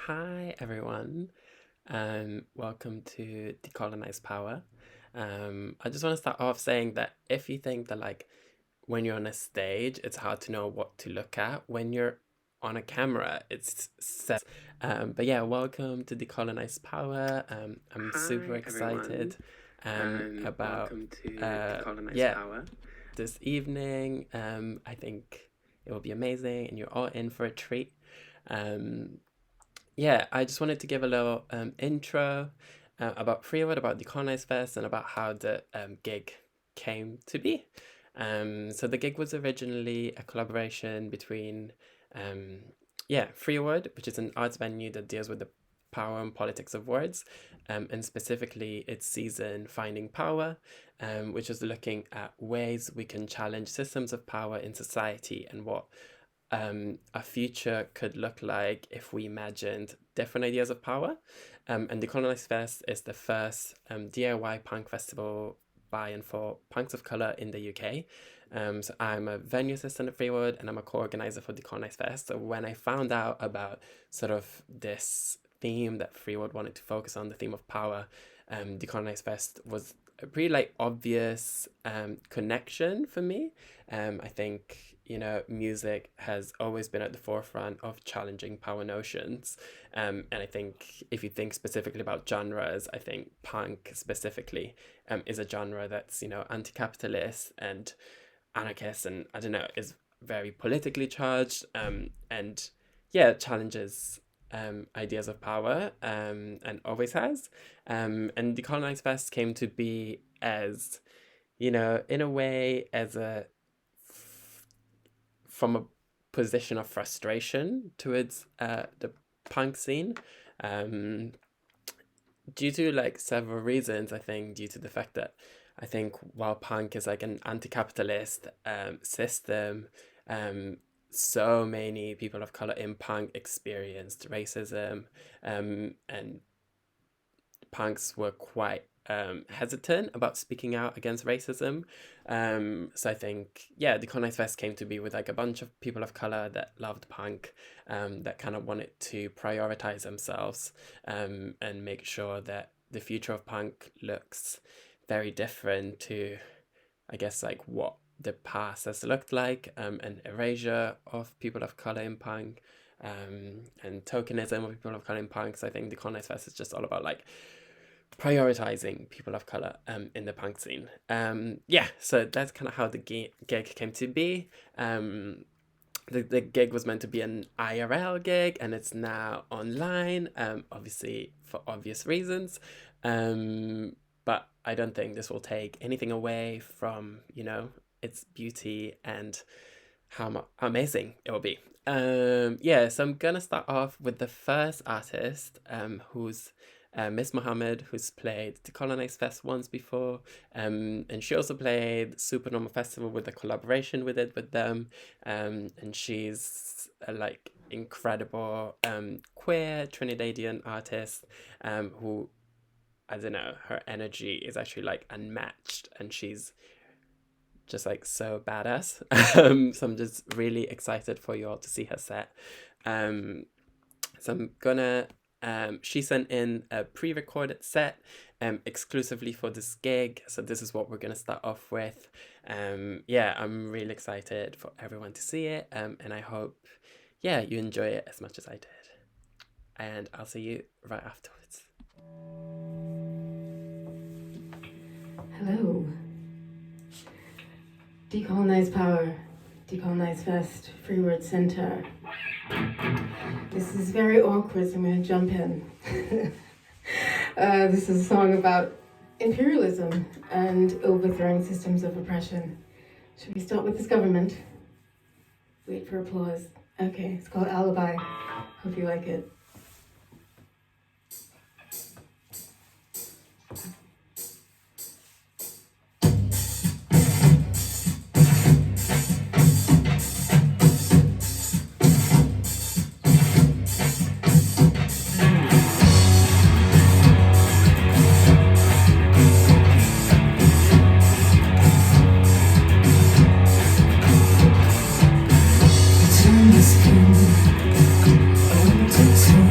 Hi everyone, welcome to Decolonise Power. I just want to start off saying that if you think that when you're on a stage, it's hard to know what to look at, when you're on a camera, it's set. But yeah, welcome to Decolonise Power. I'm super Hi excited about welcome to Decolonise yeah Power. this evening. I think it will be amazing, and you're all in for a treat. Um, yeah, I just wanted to give a little intro about Freewood, about Decolonise Fest, and about how the gig came to be. So the gig was originally a collaboration between, um, Freewood, which is an arts venue that deals with the power and politics of words, and specifically its season Finding Power, which is looking at ways we can challenge systems of power in society and what a future could look like if we imagined different ideas of power. And Decolonise Fest is the first DIY punk festival by and for punks of colour in the UK. So I'm a venue assistant at Freewood and I'm a co-organizer for Decolonise Fest. So when I found out about sort of this theme that Freewood wanted to focus on, the theme of power, Decolonise Fest was a pretty obvious connection for me. I think music has always been at the forefront of challenging power notions. And I think if you think specifically about genres, I think punk specifically is a genre that's, anti-capitalist and anarchist, and I don't know, is very politically charged, and yeah, challenges ideas of power, and always has. And Decolonise Fest came to be as, in a way, as from a position of frustration towards the punk scene, due to several reasons. I think due to the fact that I think while punk is an anti-capitalist system, so many people of color in punk experienced racism, and punks were quite hesitant about speaking out against racism. So I think, yeah, the Decolonise Fest came to be with a bunch of people of color that loved punk, that kind of wanted to prioritize themselves, and make sure that the future of punk looks very different to, I guess, what the past has looked like, and erasure of people of color in punk, and tokenism of people of color in punk. So I think the Decolonise Fest is just all about prioritizing people of color in the punk scene. So that's kind of how the gig came to be. The gig was meant to be an IRL gig, and it's now online, obviously for obvious reasons. But I don't think this will take anything away from, its beauty and how amazing it will be. So I'm gonna start off with the first artist, who's Miss Mohammed, who's played the Decolonise Fest once before, and she also played Supernormal Festival with a collaboration with them, and she's a incredible queer Trinidadian artist, who, I don't know, her energy is actually unmatched, and she's just so badass. So I'm just really excited for you all to see her set. So I'm gonna she sent in a pre-recorded set exclusively for this gig, so this is what we're gonna start off with. I'm really excited for everyone to see it, and I hope you enjoy it as much as I did, and I'll see you right afterwards. Hello. Decolonise Power, Decolonise Fest, Freewood Center. This is very awkward, so I'm going to jump in. This is a song about imperialism and overthrowing systems of oppression. Should we start with this government? Wait for applause. Okay, it's called Alibi. Hope you like it. Turn the skin, I want to turn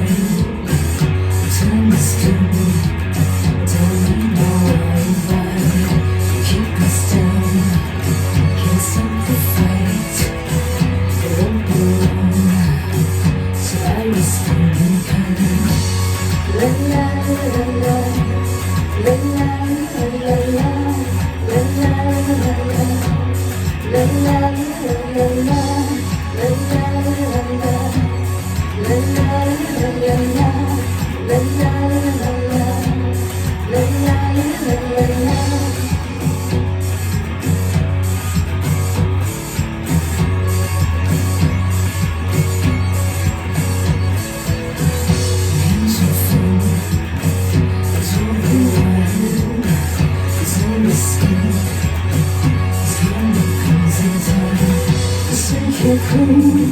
be clean.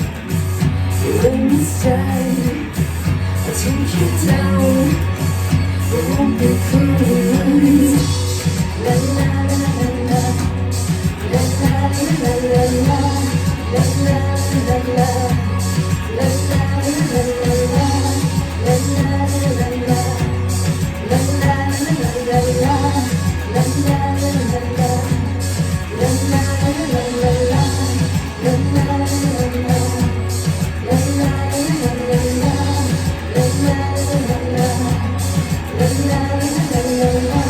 You're in the sky. I'll take you down. It won't be clean. La la la la la. La la la la la. La la la la. La la la la la. La la la la. La la la la la. La la la la. La la la la la. La la la la. La la la la la. La la la la. La la la la la.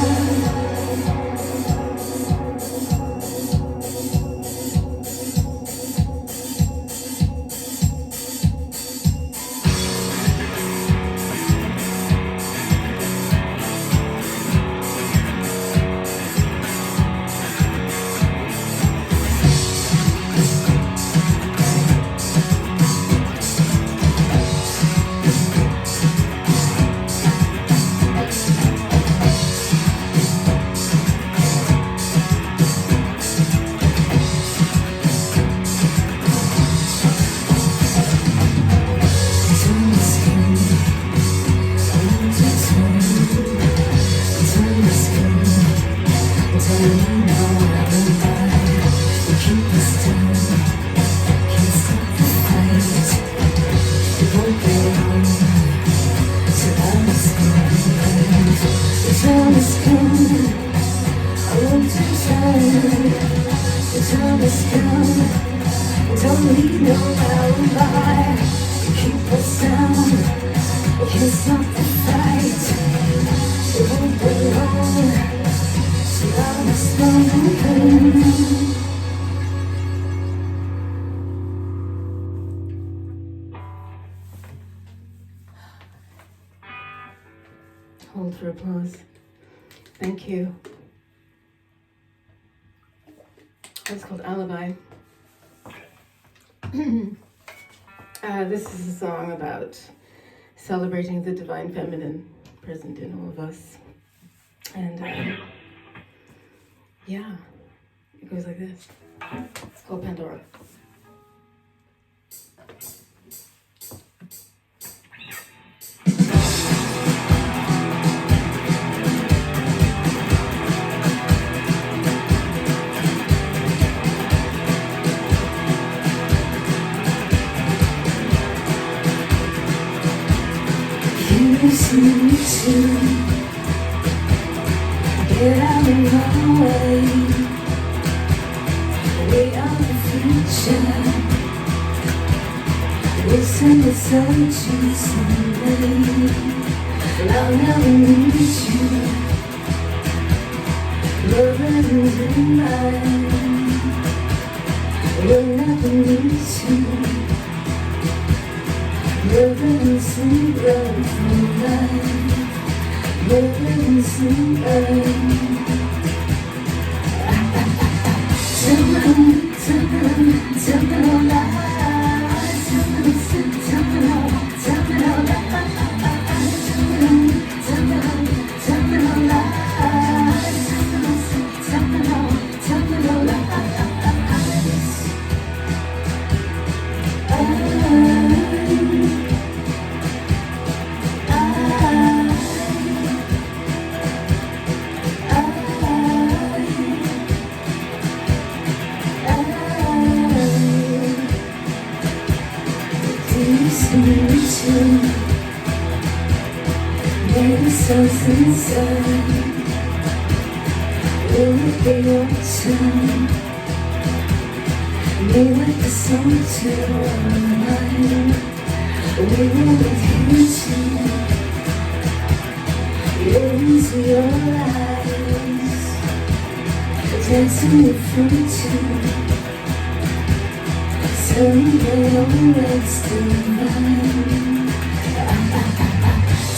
Hold for applause. Thank you. That's called Alibi. This is a song about celebrating the divine feminine present in all of us. And yeah, it goes like this. It's called Pandora. Listen to get out of my way. We are the future. We'll send the sun to someday. And I'll never need you. Love and mine. We'll never need you. Living some run from life. Living some run. Tell me no lies. Tell me no lies. Tell me no lies. Tell me no lies. Maybe something inside will be your turn. Me like the song to our mind. We will hit you into your eyes, dancing in front of. Turning your legs to mine.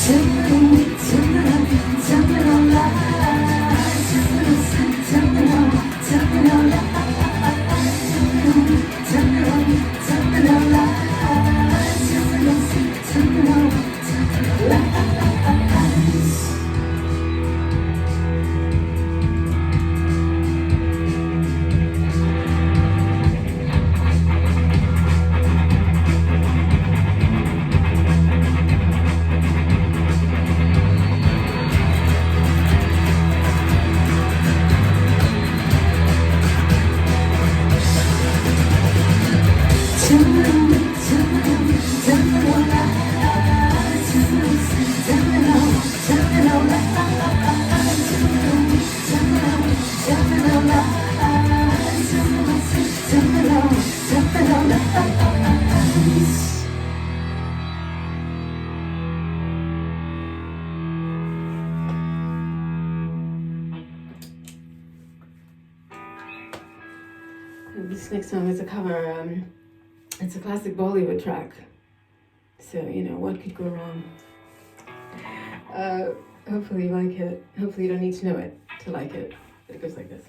Tell me no lies. Tell me no lies. Tell me no lies. Tell me no lies. Tell me no lies. This next song is a cover. It's a classic Bollywood track. So, you know, what could go wrong? Hopefully you like it. Hopefully you don't need to know it to like it. But it goes like this.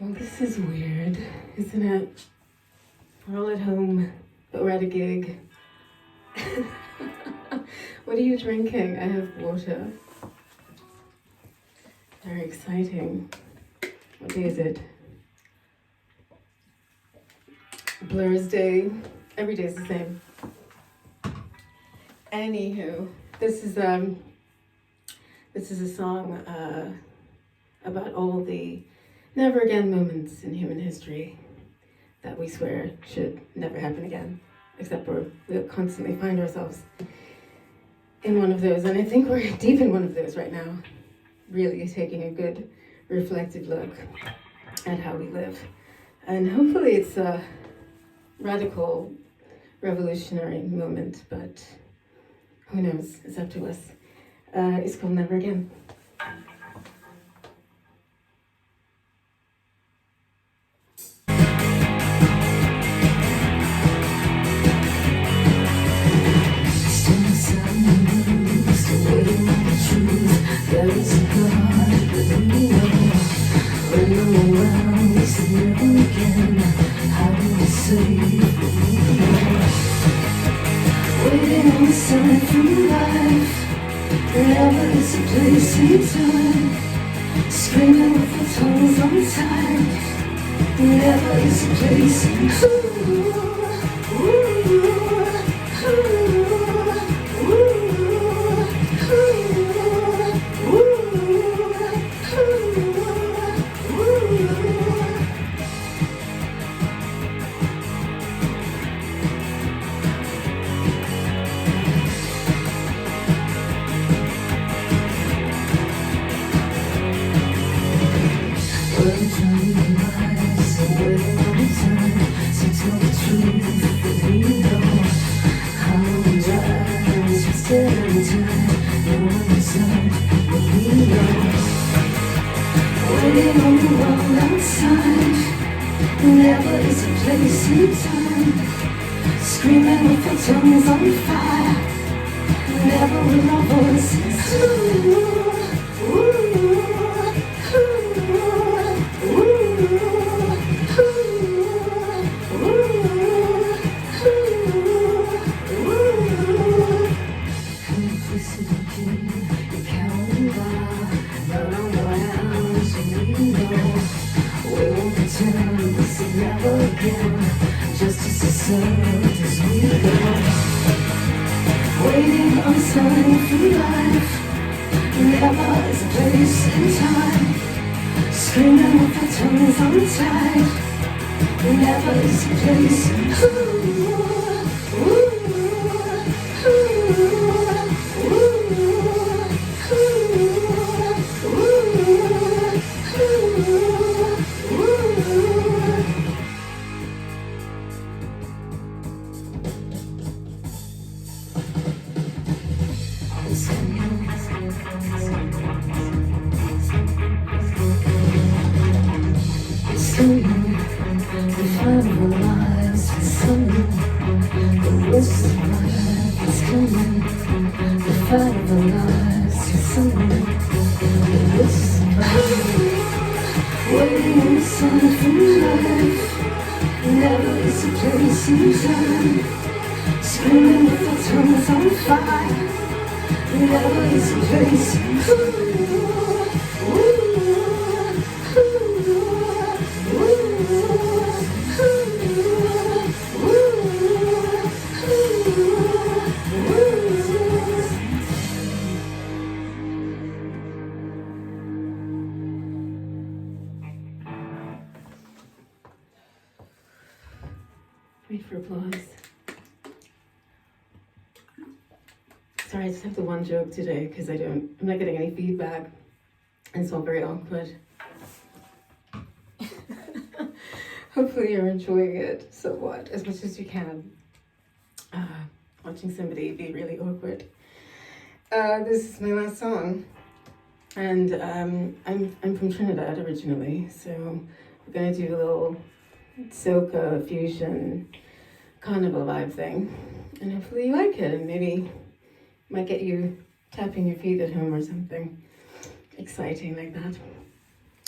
Well, this is weird, isn't it? We're all at home, but we're at a gig. What are you drinking? I have water. Very exciting. What day is it? Blur's Day. Every day is the same. Anywho, this is a song about all the never again moments in human history. that we swear should never happen again, except we'll constantly find ourselves in one of those. And I think we're deep in one of those right now, really taking a good reflective look at how we live. And hopefully it's a radical, revolutionary moment, but who knows, it's up to us. It's called Never Again. There is a God, but we know when no around, we said never again. How do we say what we know? Waiting on the sign from life. Never is a place in time. Screaming with the tongues untied. Never is a place in waiting on the world outside. Never is a place in time. Screaming with the tongues on fire. Never will our voices. Justice is served as we go. Waiting on a sign from life. Never is a place in time. Screaming with the tongues untied. Never is a place in waiting on the sign from life. Never is a place in time. Screaming with the tongues on fire. Never is a place in time. Wait for applause. Sorry, I just have the one joke today because I'm not getting any feedback, and it's all very awkward. Hopefully you're enjoying it somewhat, as much as you can. Watching somebody be really awkward. This is my last song, and I'm from Trinidad originally, so we're gonna do a little soca fusion carnival vibe thing, and hopefully you like it, and maybe might get you tapping your feet at home or something exciting like that.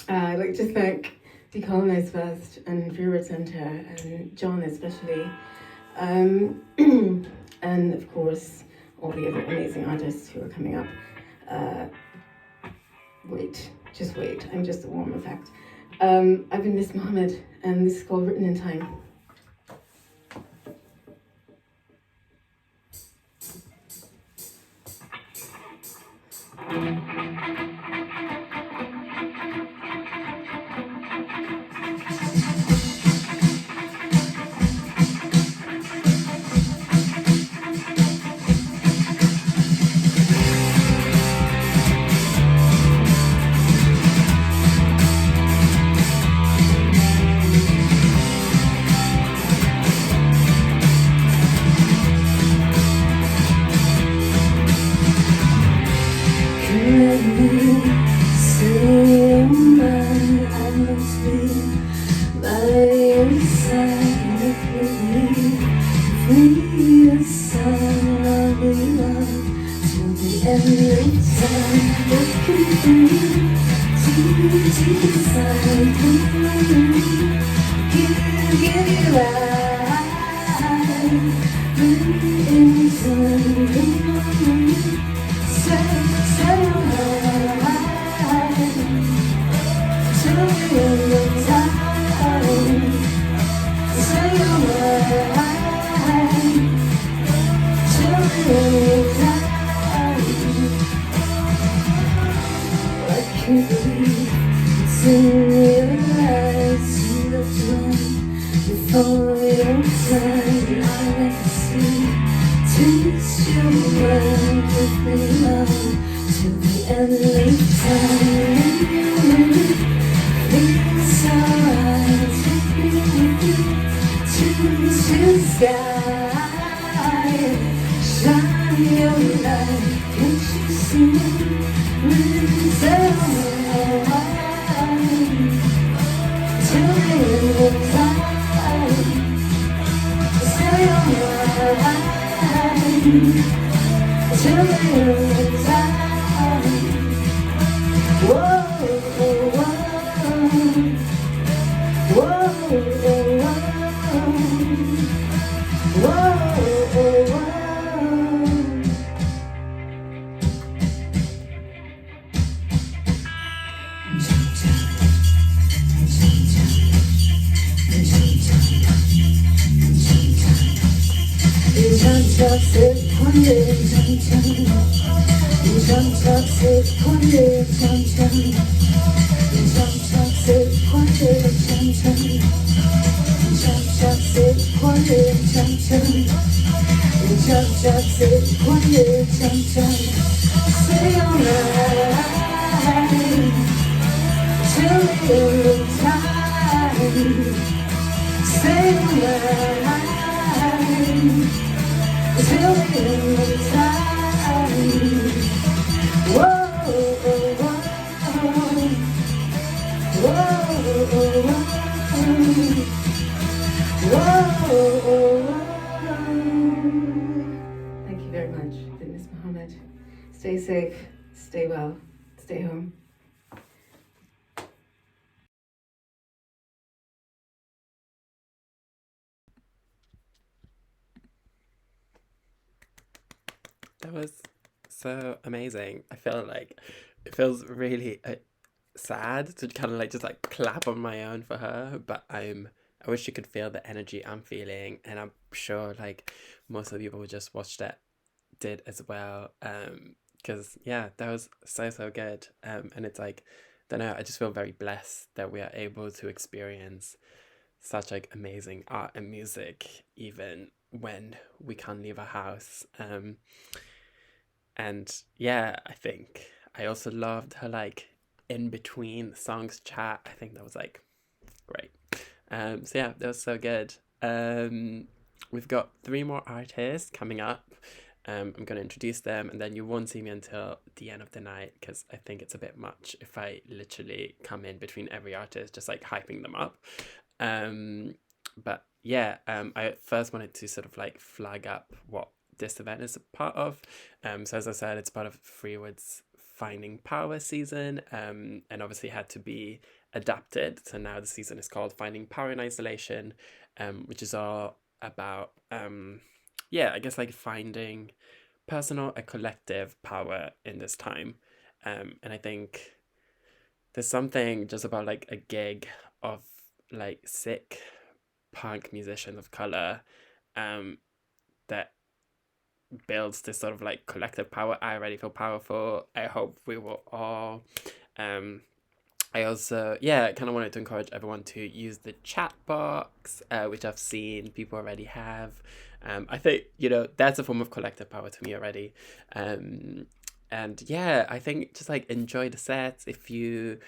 I'd like to thank Decolonise Fest and Freewood Centre and Jon especially, and of course all the other amazing artists who are coming up. Just wait, I'm just a warm effect. I've been Miss Mohammed, and this is called Written in Time. free the sun of love till the end of time. Looking through to the side, give you life, breathe in sun, say your life till the end of time. Say your life till the end of time. I can't believe it's in your eyes. You looked wrong before your time. I let you see, taste your mind with me, love, till the end of time. It's alright, take me with you to the sky. Shine your light, can't you see? Say your light till the end of time. Say your light till the end of time. Whoa, whoa, whoa, whoa, whoa. Say your life till the end of time. Say your life till the end of time. Whoa, whoa, whoa. Thank you very much, Goodness Mohammed. Stay safe, stay well, stay home. That was so amazing. I feel like it feels really sad to kind of like just like clap on my own for her, but I wish you could feel the energy I'm feeling, and I'm sure like most of the people who just watched that did as well. Because yeah, that was so good. And it's like, don't know, I just feel very blessed that we are able to experience such like amazing art and music even when we can't leave our house. And yeah, I think I also loved her like in between songs chat. I think that was like great. So yeah, that was so good. We've got 3 more artists coming up. I'm going to introduce them, and then you won't see me until the end of the night, because I think it's a bit much if I literally come in between every artist just like hyping them up. But yeah, I first wanted to sort of like flag up what this event is a part of. So as I said, it's part of Freewood's Finding Power season, and obviously had to be adapted. So now the season is called Finding Power in Isolation, which is all about I guess like finding personal and collective power in this time. And I think there's something just about like a gig of like sick punk musicians of color that builds this sort of like collective power. I already feel powerful. I hope we will all. I also, kind of wanted to encourage everyone to use the chat box, which I've seen people already have. I think, that's a form of collective power to me already. And yeah, I think just like enjoy the sets. If you,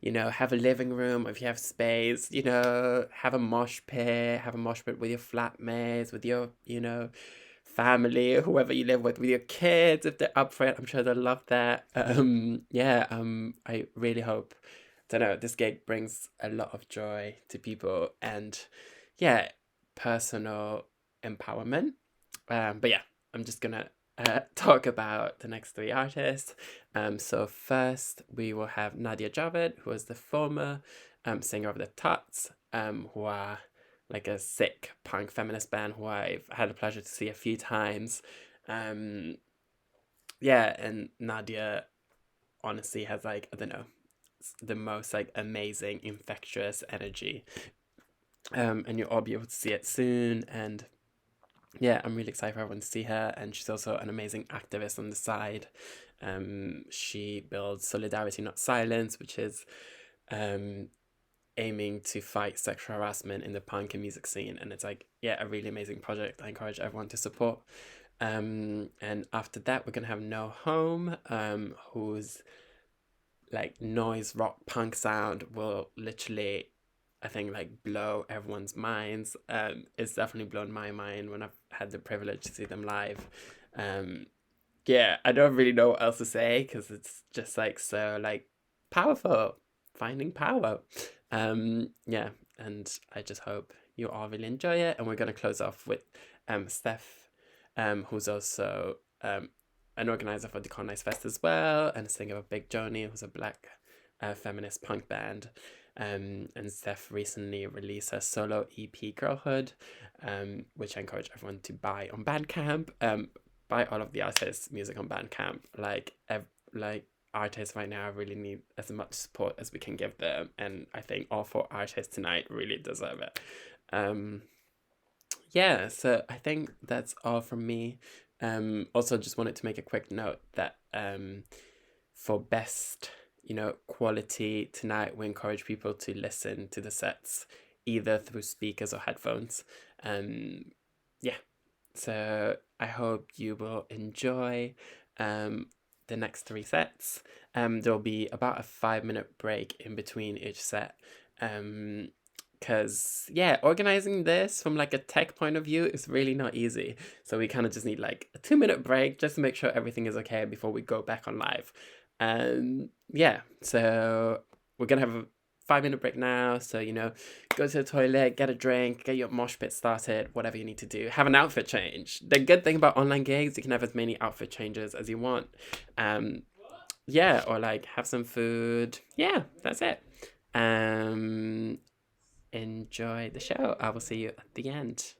have a living room, if you have space, have a mosh pit with your flatmates, with your, family, whoever you live with your kids, if they're up for it. I'm sure they'll love that. I really hope, don't know, this gig brings a lot of joy to people, and personal empowerment. But yeah, I'm just gonna talk about the next three artists. So first we will have Nadia Javed, who is the former singer of the Tuts, who are like a sick punk feminist band who I've had the pleasure to see a few times. Yeah, and Nadia honestly has like, I don't know, the most like amazing infectious energy, and you'll all be able to see it soon. And yeah, I'm really excited for everyone to see her. And she's also an amazing activist on the side. She builds Solidarity Not Silence, which is aiming to fight sexual harassment in the punk and music scene, and it's like, yeah, a really amazing project. I encourage everyone to support. And after that we're gonna have No Home, whose like noise rock punk sound will literally, I think, like blow everyone's minds. It's definitely blown my mind when I've had the privilege to see them live. Yeah, I don't really know what else to say because it's just like so like powerful, finding power. Yeah, and I just hope you all really enjoy it. And we're gonna close off with Steph, who's also an organizer for Decolonise Fest as well, and a singer of Big Joni, who's a black feminist punk band. And Steph recently released her solo EP Girlhood, which I encourage everyone to buy on Bandcamp. Buy all of the artists' music on Bandcamp. Like artists right now really need as much support as we can give them, and I think all four artists tonight really deserve it. Yeah, so I think that's all from me. Also just wanted to make a quick note that for best, quality tonight, we encourage people to listen to the sets either through speakers or headphones. Yeah, so I hope you will enjoy the next three sets. There'll be about a 5-minute break in between each set. Because, yeah, organizing this from like a tech point of view is really not easy. So we kind of just need like a 2-minute break just to make sure everything is okay before we go back on live. Yeah, so we're going to have a 5-minute break now. So, go to the toilet, get a drink, get your mosh pit started, whatever you need to do. Have an outfit change. The good thing about online gigs, you can have as many outfit changes as you want. Yeah, or like have some food. Yeah, that's it. Enjoy the show. I will see you at the end.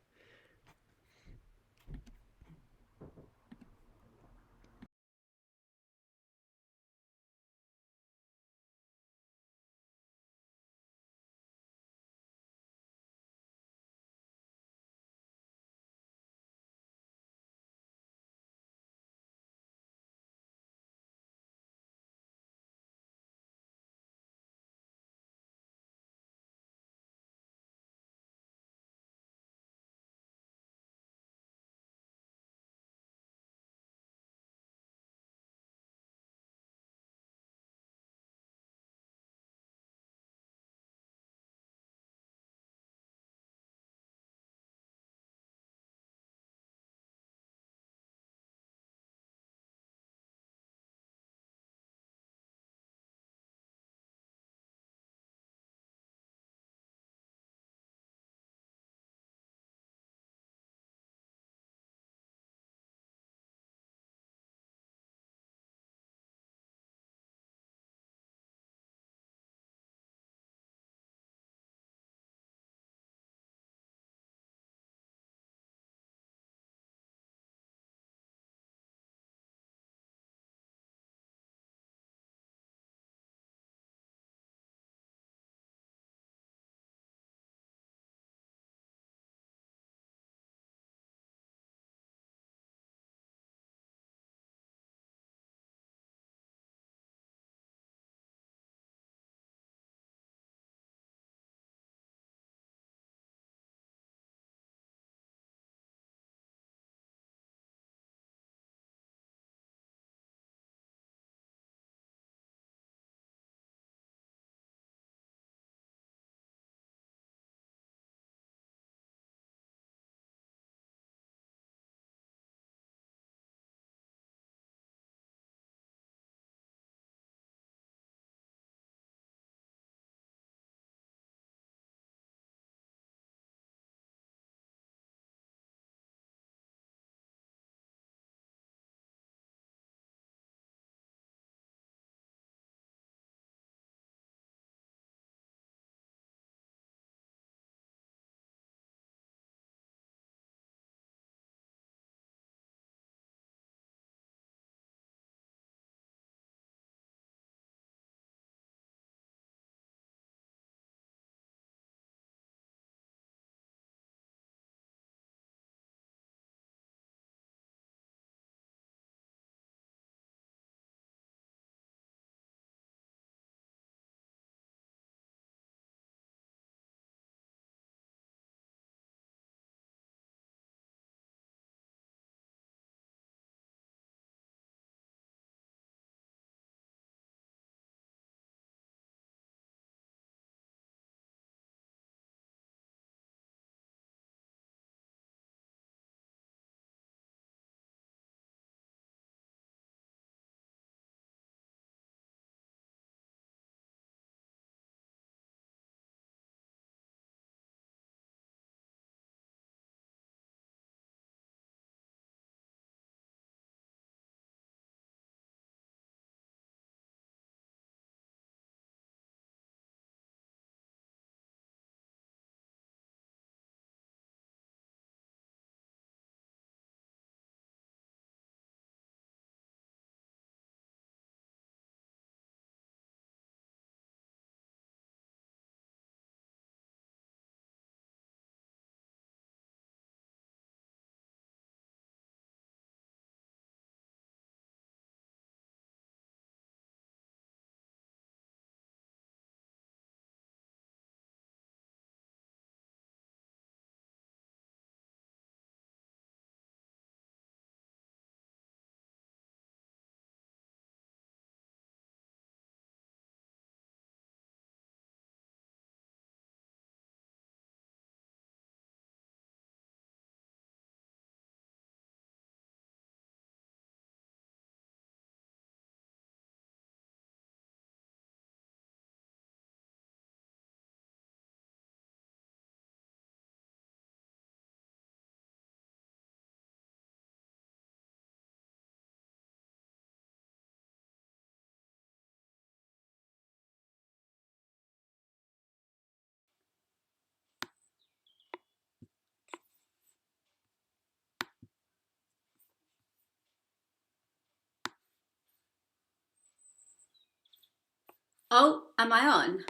Oh, am I on?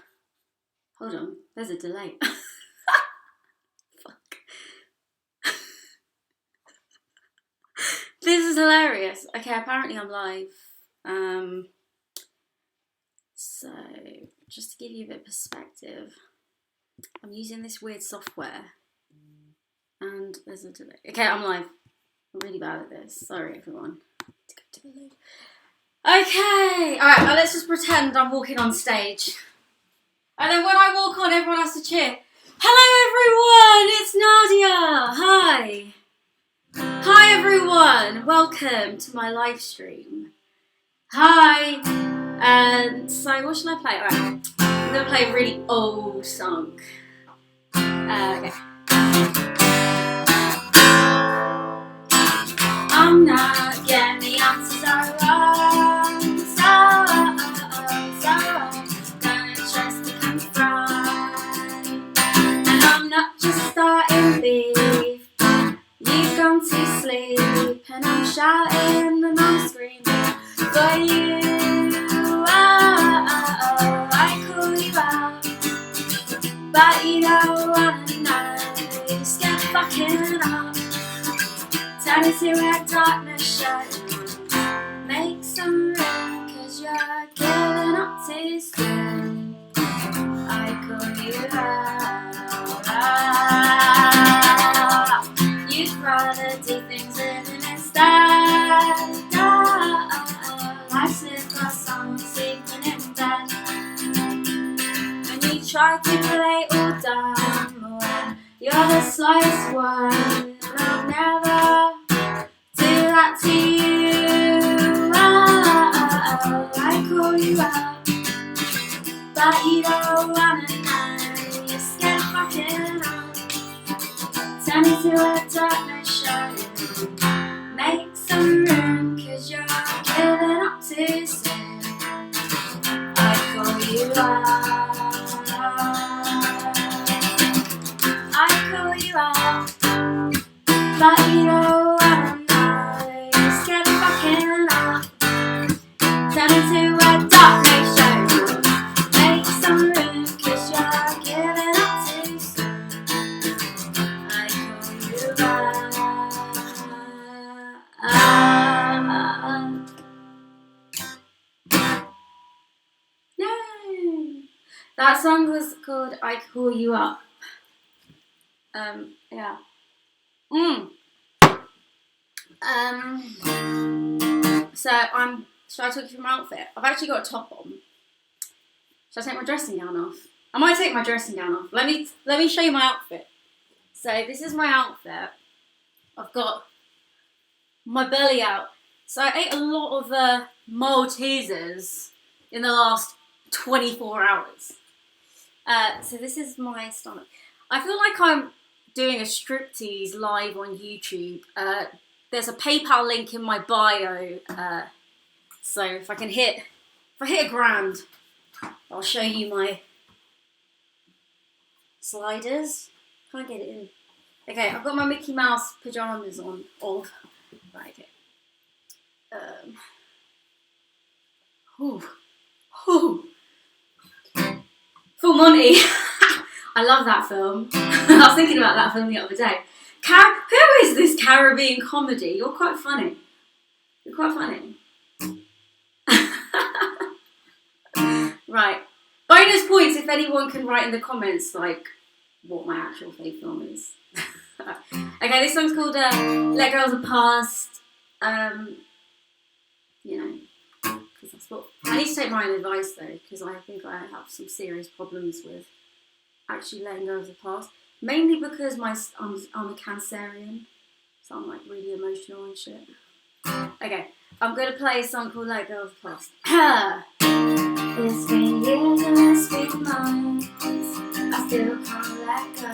Hold on, there's a delay. Fuck. This is hilarious. Okay, apparently I'm live. So, just to give you a bit of perspective, I'm using this weird software and there's a delay. Okay, I'm live. I'm really bad at this. Sorry, everyone. To go to the load. Okay, alright, now let's just pretend I'm walking on stage. And then when I walk on, everyone has to cheer. Hello everyone, it's Nadia. Hi. Hi everyone, welcome to my live stream. Hi. So what should I play? Alright, I'm gonna play a really old song. Okay. I'm not getting the answers I want, so gonna trust to confront. And I'm not just starting beef, you've gone to sleep, and I'm shouting and I'm screaming for you. I call you out, but you don't wanna know. You're scared of fucking up. Turn into a darkness shadow. Make some room, cause you're giving up too soon. I call you out. You'd rather do things living instead. Life's if someone sleeping in bed. And you try to play all dumb when you're the slyest one. And I'll never do that to you. I call you out, but you don't wanna know. You're scared of fucking up. Turn into a darkness shadow. Make some room, cause you're giving up too soon. I call you out. I call you out, but you don't wanna know. You're scared of fucking up. Turn into a darkness shadow. Make some room, cause you're giving up too soon. I call you out. No! That song was called I Call You Up. Yeah. So should I talk you through my outfit? I've actually got a top on. Should I take my dressing gown off? I might take my dressing gown off. Let me show you my outfit. So this is my outfit. I've got my belly out. So I ate a lot of Maltesers in the last 24 hours. So this is my stomach. I feel like I'm doing a striptease live on YouTube. There's a PayPal link in my bio. So if I hit a grand, I'll show you my sliders. Can't get it in. Okay, I've got my Mickey Mouse pajamas on. Right, okay. Full Monty. I love that film. I was thinking about that film the other day. Who is this Caribbean comedy? You're quite funny. Right. Bonus points if anyone can write in the comments like what my actual favourite film is. Okay, this song's called Let Girls Are Past. You know, because that's what I need to take my own advice though, because I think I have some serious problems with actually letting go of the past. Mainly because I'm a Cancerian, so I'm like really emotional and shit. Okay, I'm gonna play a song called Let Go of the Past. It's been years and it's been months, I still can't let go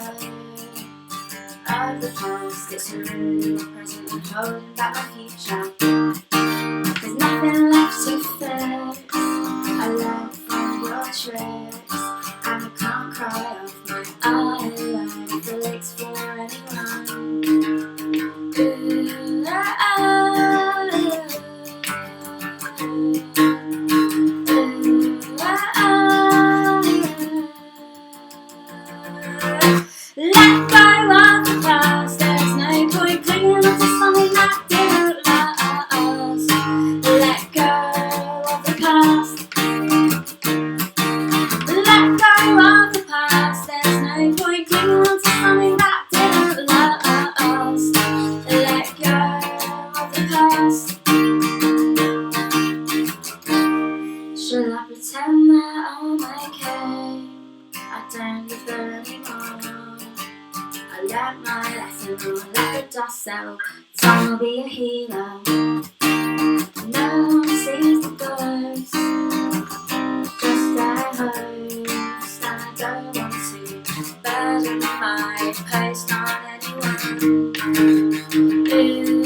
of the past. It's ruining my present and holding back my future. There's nothing left to fix. I learned from your tricks, and I can't cry off my eyeliner. Felix for anyone. Ooh, ooh, ooh, ooh. myself. Time will be a hero. No one sees the ghost, just a host. I don't want to burden my post on anyone. Ooh,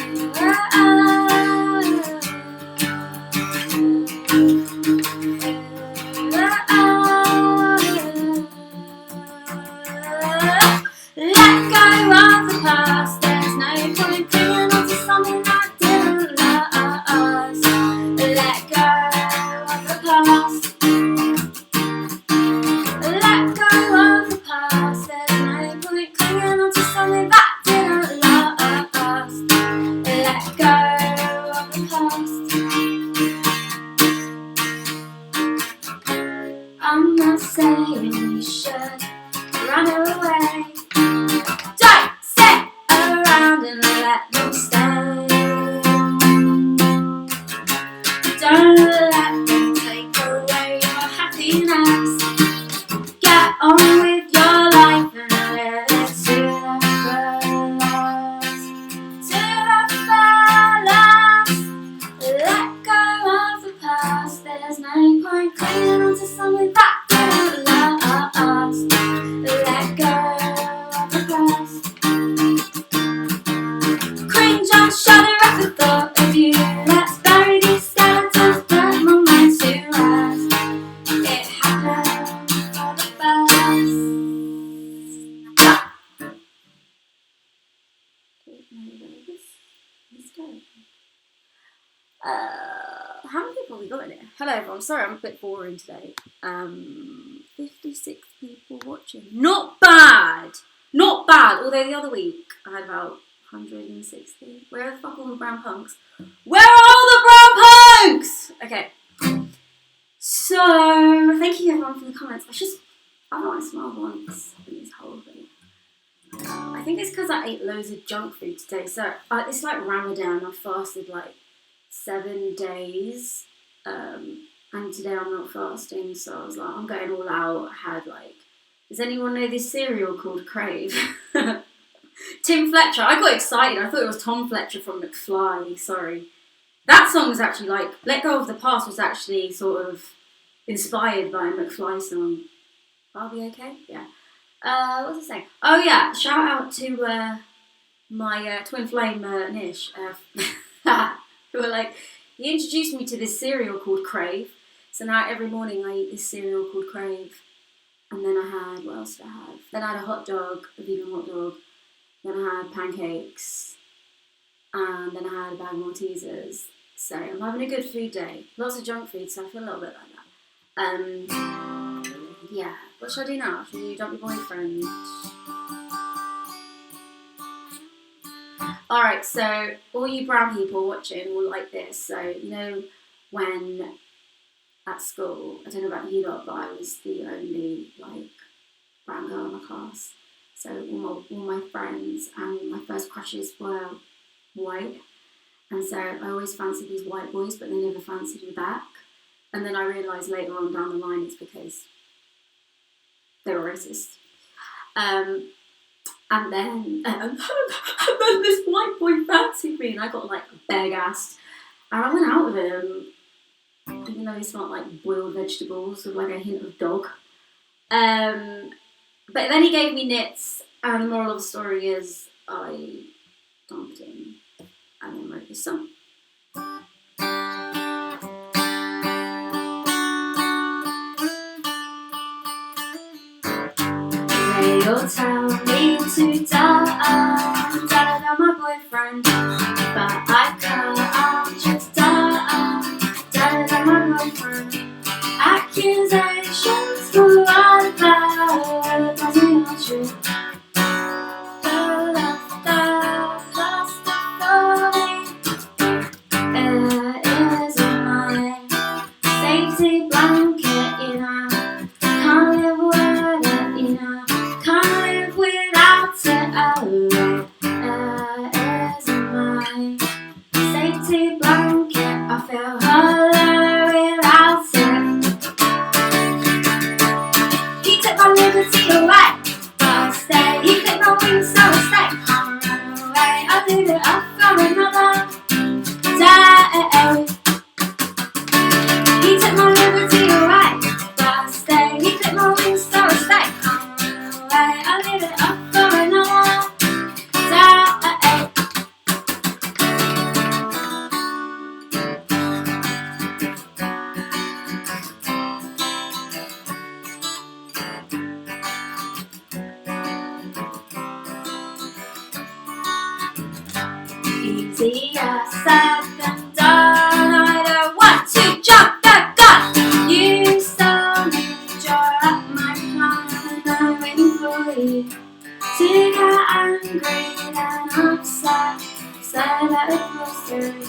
let go of the past. There's no point clinging on to something that didn't last. Let go of the past. Let go of the past. There's no point clinging on to something that didn't last. Let go of the past. I'm not saying you should run away. Don't sit around and let them stay. Don't let them take away your happiness. Get on with your life and live it to the fullest. To the fullest. Let go of the past. There's no point clinging on to something that didn't last. Let go of the past. Cringe and shudder at the thought of you. Let's bury these skeletons, put my mind to rest. It happened for the best. How many people have we got in here? Hello everyone, sorry I'm a bit boring today. 56 people watching. Not bad! Not bad! Although the other week I had about 160. Where the fuck are all the brown punks? Where are all the brown punks? Okay. So, thank you everyone for the comments. I don't want to smile once in this whole thing. I think it's because I ate loads of junk food today. So, it's like Ramadan. I fasted like 7 days. And today I'm not fasting, so I was like, I'm going all out. I had like, does anyone know this cereal called Crave? Tim Fletcher. I got excited. I thought it was Tom Fletcher from McFly. Sorry. That song was actually like, Let Go of the Past was actually sort of inspired by a McFly song. I'll be okay? Yeah. What was I saying? Oh yeah, shout out to my twin flame Nish. Who were like, he introduced me to this cereal called Crave. So now every morning I eat this cereal called Crave. And then I had, what else did I have? Then I had a hot dog, a vegan hot dog. Then I had pancakes. And then I had a bag of Maltesers. So I'm having a good food day. Lots of junk food, so I feel a little bit like that. Yeah. What should I do now? Should I do Dump Your Boyfriend? Alright, so all you brown people watching will like this. So, you know, when at school, I don't know about you lot, but I was the only, like, brown girl in my class. So all my friends and my first crushes were white. And so I always fancied these white boys, but they never fancied me back. And then I realised later on down the line it's because they were racist. And then this white boy fancied me, and I got like bag-assed. And I went out with him, even though he smelled like boiled vegetables with like a hint of dog. But then he gave me nits, and the moral of the story is I dumped him and then wrote this song. They'll tell me to die, tell my boyfriend, but I can't just die, tell my boyfriend. Accusations for all about nothing are true. leave it up for another day. He took my liberty away, but I stay. He took my wings, so I stay. Away. I leave it up for another day. Easier said than done. I don't want to jump the gun. You saw me draw up my plan, and I'm waiting for you to get angry and upset. So that it was through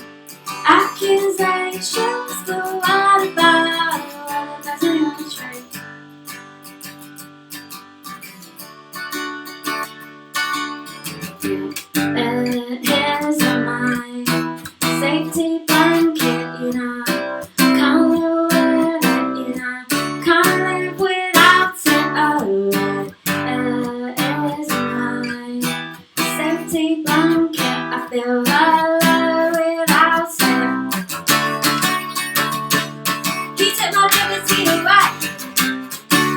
accusations, but what about what doesn't know true? Here's my safety blanket, you know. Can't live with it, you know. Can't live without it. Oh, here's my safety blanket. I feel hollow without it. He took my liberty away.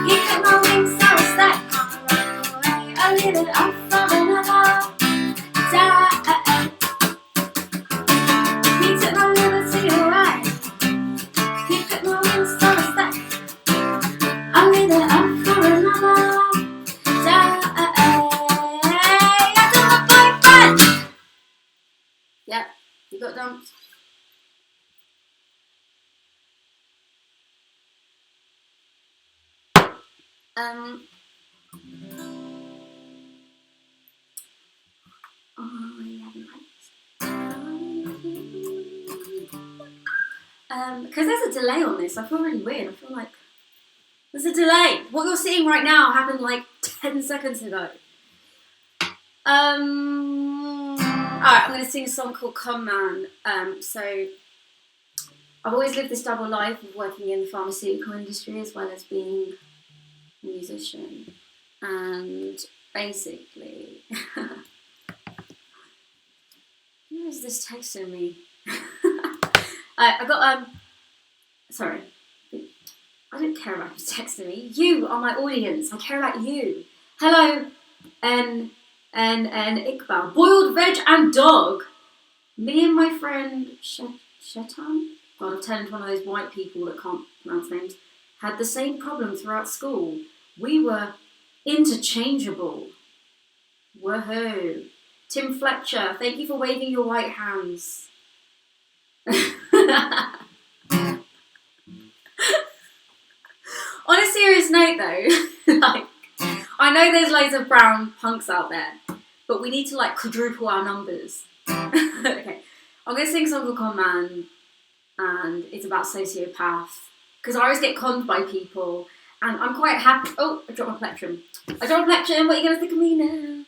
He cut my wings, so I stay. Away. I leave it up for another day. He took my liberty away. He cut my wings, so I stay. I leave it up for another day. I got my boyfriend. Yep, you got dumped. Because there's a delay on this, I feel really weird. I feel like there's a delay. What you're seeing right now happened like 10 seconds ago. Alright, I'm going to sing a song called Con Man. So I've always lived this double life of working in the pharmaceutical industry as well as being a musician. And basically, who is this texting me? I got, sorry, I don't care about who's texting me. You are my audience. I care about you. Hello, and Iqbal. Boiled veg and dog. Me and my friend Shetan, God, I've turned into one of those white people that can't pronounce names, had the same problem throughout school. We were interchangeable. Woohoo. Tim Fletcher, thank you for waving your white hands. On a serious note though, like, I know there's loads of brown punks out there, but we need to like quadruple our numbers. Okay, I'm gonna sing a song called Con Man, and it's about sociopath, because I always get conned by people, and I'm quite happy. Oh, I dropped my plectrum. What are you gonna think of me now?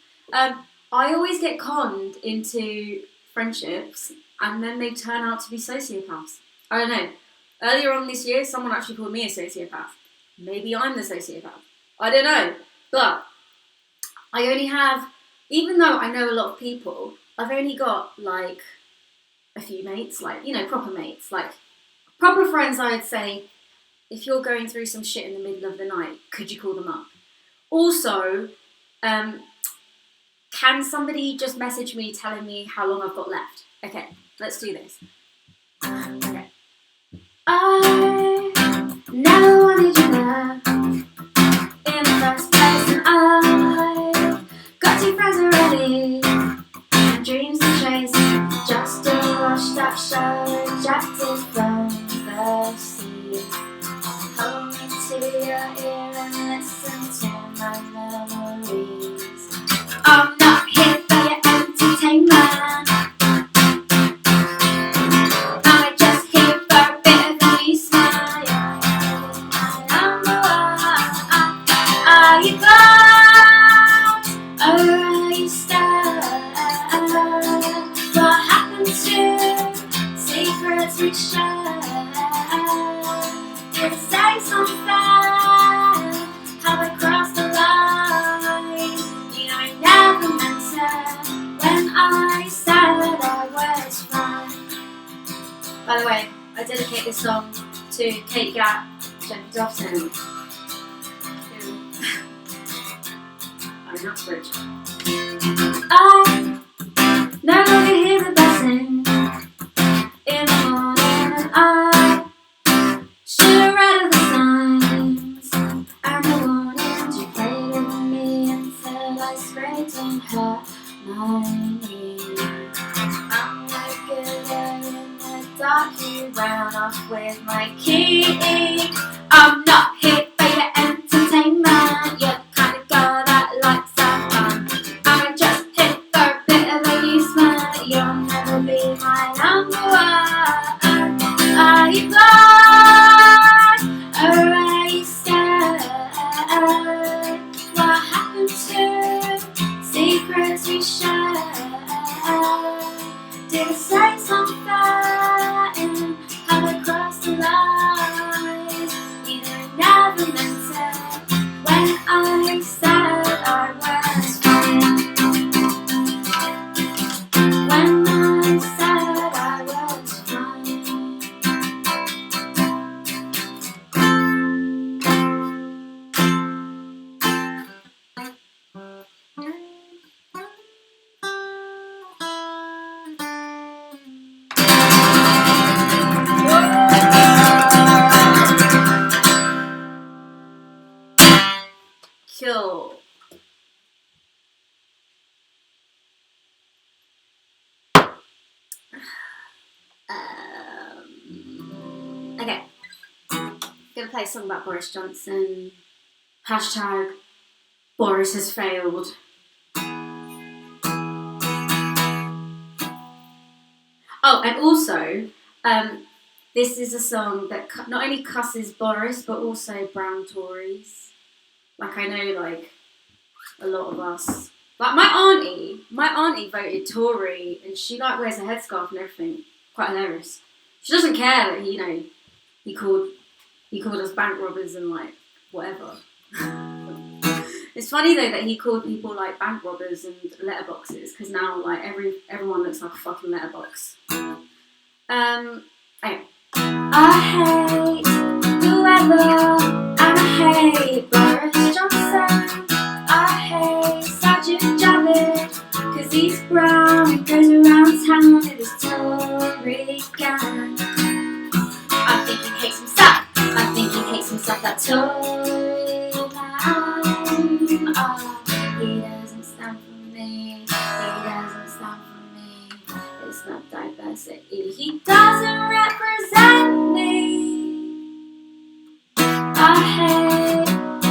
I always get conned into friendships, and then they turn out to be sociopaths. I don't know. Earlier on this year, someone actually called me a sociopath. Maybe I'm the sociopath. I don't know. But I only have, even though I know a lot of people, I've only got like a few mates, like, you know, proper mates, like proper friends. I would say, if you're going through some shit in the middle of the night, could you call them up? Also, can somebody just message me telling me how long I've got left? Okay, let's do this. Okay. I never wanted your love in the first place, and I got two friends already and dreams to chase. Just a washed up show rejected from the sea. Hold me to your ear and listen to my memories. I'm not here for your entertainment. I'm just here for a bit of a smile. I'm the one. Are you close or are you stuck? What happened to secrets we share? Did it say something? Have I crossed the line? You know I never meant to when I said By the way, I dedicate this song to Kate Gatt, Jennifer Dawson, who are not bridge. I no longer hear the blessing in the morning, and I should have read the signs and the warnings you played with me until I scraped on her knees. I'm regular in the dark, you ran off with my key. I'm not here for your entertainment. You're the kind of girl that likes some fun. I'm just here for a bit of amusement. You'll never be my number one. Are you blind or are you scared? What happened to secrets we shared? Did I say something and have I crossed the line? Either never meant it when I said I was fine. When I said I was fine. Cool. Okay. Gonna play a song about Boris Johnson. Hashtag Boris has failed. Oh, and also, this is a song that not only cusses Boris, but also brown Tories. Like, I know, like, a lot of us. Like, my auntie voted Tory, and she, like, wears a headscarf and everything. Quite hilarious. She doesn't care that, he called us bank robbers and, like, whatever. It's funny, though, that he called people, like, bank robbers and letterboxes, because now, like, everyone looks like a fucking letterbox. Okay. I hate the weather, and I hate Boris Johnson. I hate Sergeant Javed, cause he's brown and goes around town with his Tory gang. I think he hates himself. I think he hates himself, that Tory man. Oh, he doesn't stand for me. He doesn't stand for me. It's not diversity. He doesn't represent me. I hate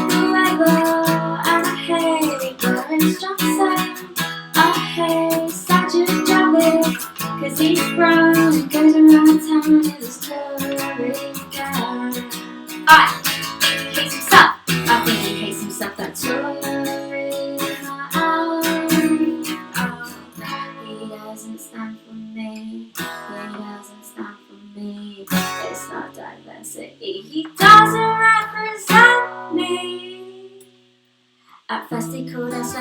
the weather, and I hate Boris Johnson. I hate Sergeant Javed, cause he's brown and goes around town with his Tory gang. I hates himself. I think he hates himself, that Tory man. Oh, he doesn't stand for me. He doesn't stand for me. It's not diversity. He doesn't represent me. At first he called us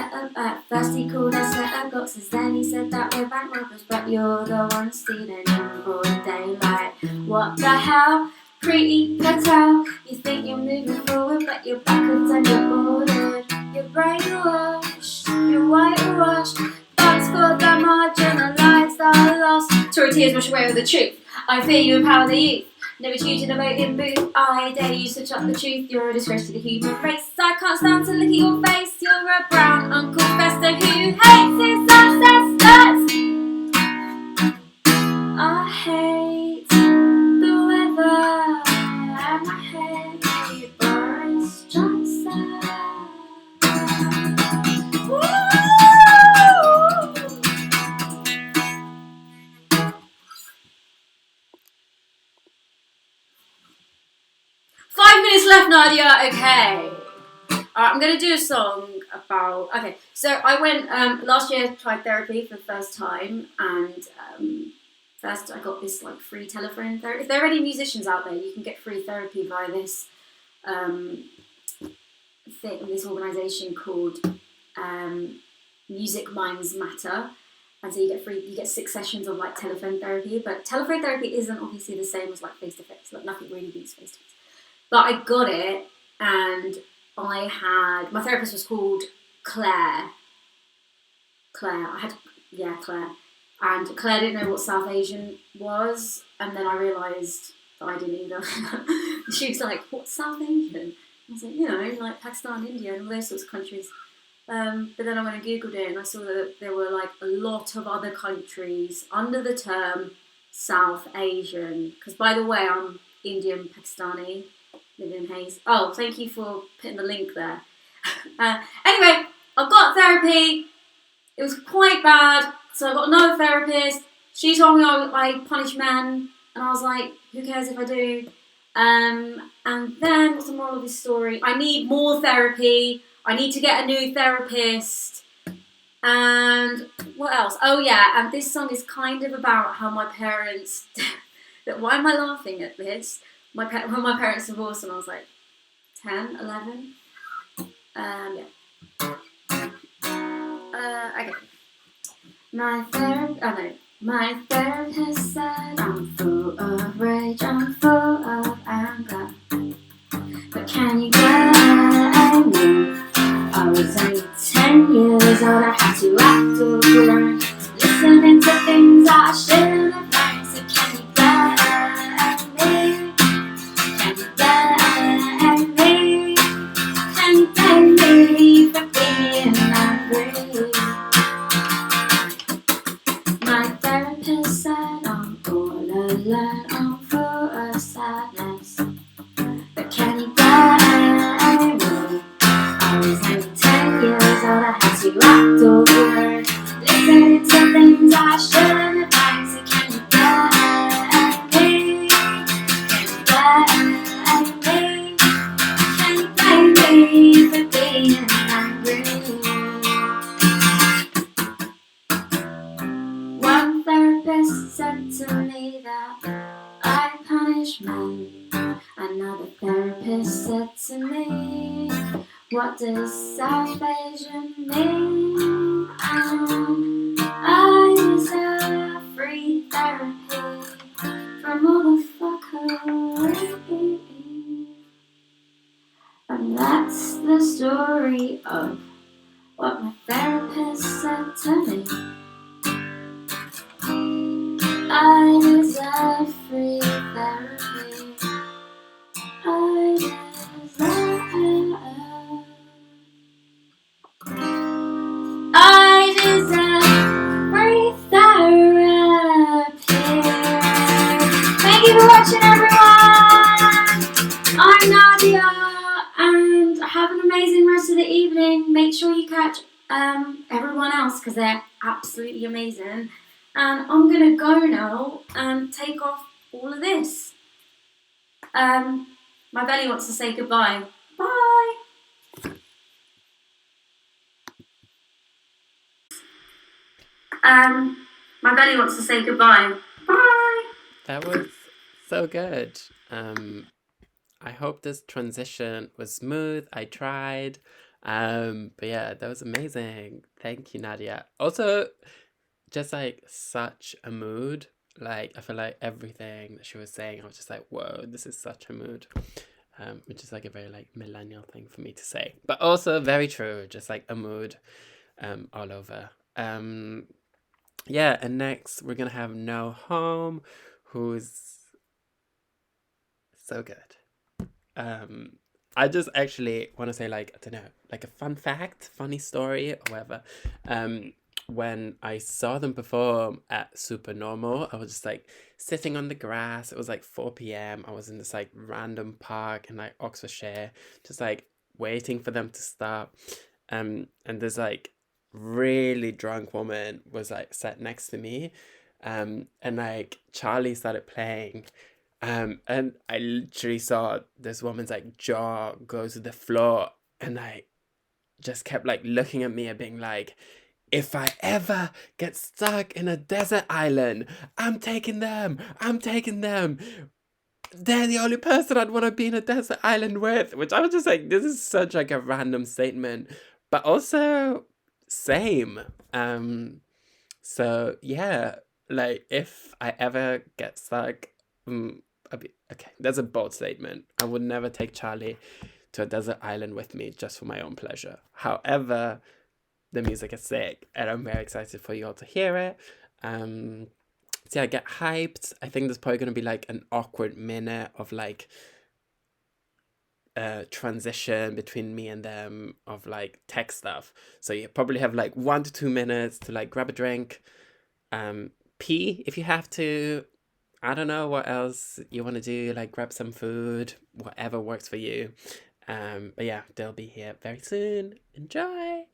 letterboxes, then he said that we're bank robbers, but you're the one stealing in broad daylight. What the hell? Pretty Patel, you think you're moving forward, but you're backwards and you're boarded. You're brainwashed, you're whitewashed. Thanks for the marginalised are lost. Tory tears wash away with the truth. I fear you empower the youth. Never choose in a voting booth. I dare you switch up the truth. You're a disgrace to the human race. I can't stand to look at your face. You're a brown Uncle Fester who hates his ancestors. I hate the weather, and I hate Boris Johnson. Woo! 5 minutes left, Nadia. Okay. Alright, I'm going to do a song about... Okay, so I went... last year, tried therapy for the first time, and first I got this, like, free telephone therapy. If there are any musicians out there, you can get free therapy via this this organisation called Music Minds Matter. And so you get 6 sessions of like telephone therapy, but telephone therapy isn't obviously the same as like face to face. Like nothing really beats face to face. But I got it, and my therapist was called Claire. Claire, and Claire didn't know what South Asian was, and then I realised that I didn't either. She was like, "What's South Asian?" I was like, like Pakistan, India, and all those sorts of countries. But then I went and googled it, and I saw that there were like a lot of other countries under the term South Asian. Because by the way, I'm Indian Pakistani, living in Hayes. Oh, thank you for putting the link there. Anyway, I got therapy. It was quite bad, so I got another therapist. She told me I punish men, and I was like, who cares if I do? And then, what's the moral of this story? I need more therapy. I need to get a new therapist. And what else? Oh yeah, and this song is kind of about how my parents... Why am I laughing at this? When my parents divorced when I was like 10, 11. Yeah. Okay. My therapist said I'm full of rage, I'm full of anger. But can you blame me? I was only 10 years old, I had to act all grown, listening to things I shouldn't have known. So can you blame me? Can you blame me? Can you blame me for being angry? My therapist said I'm all alone, I'm full of sadness. But can you blame me? I was only 10 years old, I had to act all weird, listening to things I shouldn't have known. So can you blame me? Can you blame me? Can you blame me for being angry? One therapist said to me that I punish men. Another therapist said to me, what does South Asian mean? I deserve free therapy from all the fuckery. And that's the story of what my therapist said to me. I deserve free therapy. I deserve free therapy. Thank you for watching, everyone. I'm Nadia, and have an amazing rest of the evening. Make sure you catch everyone else because they're absolutely amazing. And I'm gonna go now and take off all of this. My belly wants to say goodbye. Bye. My belly wants to say goodbye. Bye. That was so good. I hope this transition was smooth. I tried. But yeah, that was amazing. Thank you, Nadia. Also, just like such a mood. Like I feel like everything that she was saying, I was just like, whoa, this is such a mood. Which is like a very like millennial thing for me to say. But also very true, just like a mood all over. Yeah, and next we're gonna have No Home, who's so good. I just actually want to say, like, I don't know, like a fun fact, funny story, or whatever. When I saw them perform at Supernormal, I was just like sitting on the grass. It was like 4 p.m. I was in this like random park in like Oxfordshire, just like waiting for them to start. And this like really drunk woman was like sat next to me. And like Charlie started playing. And I literally saw this woman's like jaw go to the floor, and I just kept like looking at me and being like, if I ever get stuck in a desert island, I'm taking them. They're the only person I'd want to be in a desert island with. Which I was just like, this is such like a random statement, but also same. So yeah, like if I ever get stuck, okay, that's a bold statement. I would never take Charlie to a desert island with me just for my own pleasure. However, the music is sick, and I'm very excited for you all to hear it. So yeah, get hyped. I think there's probably gonna be like an awkward minute of like transition between me and them of like tech stuff. So you probably have like 1 to 2 minutes to like grab a drink, pee if you have to. I don't know what else you want to do, like grab some food, whatever works for you. But yeah, they'll be here very soon. Enjoy.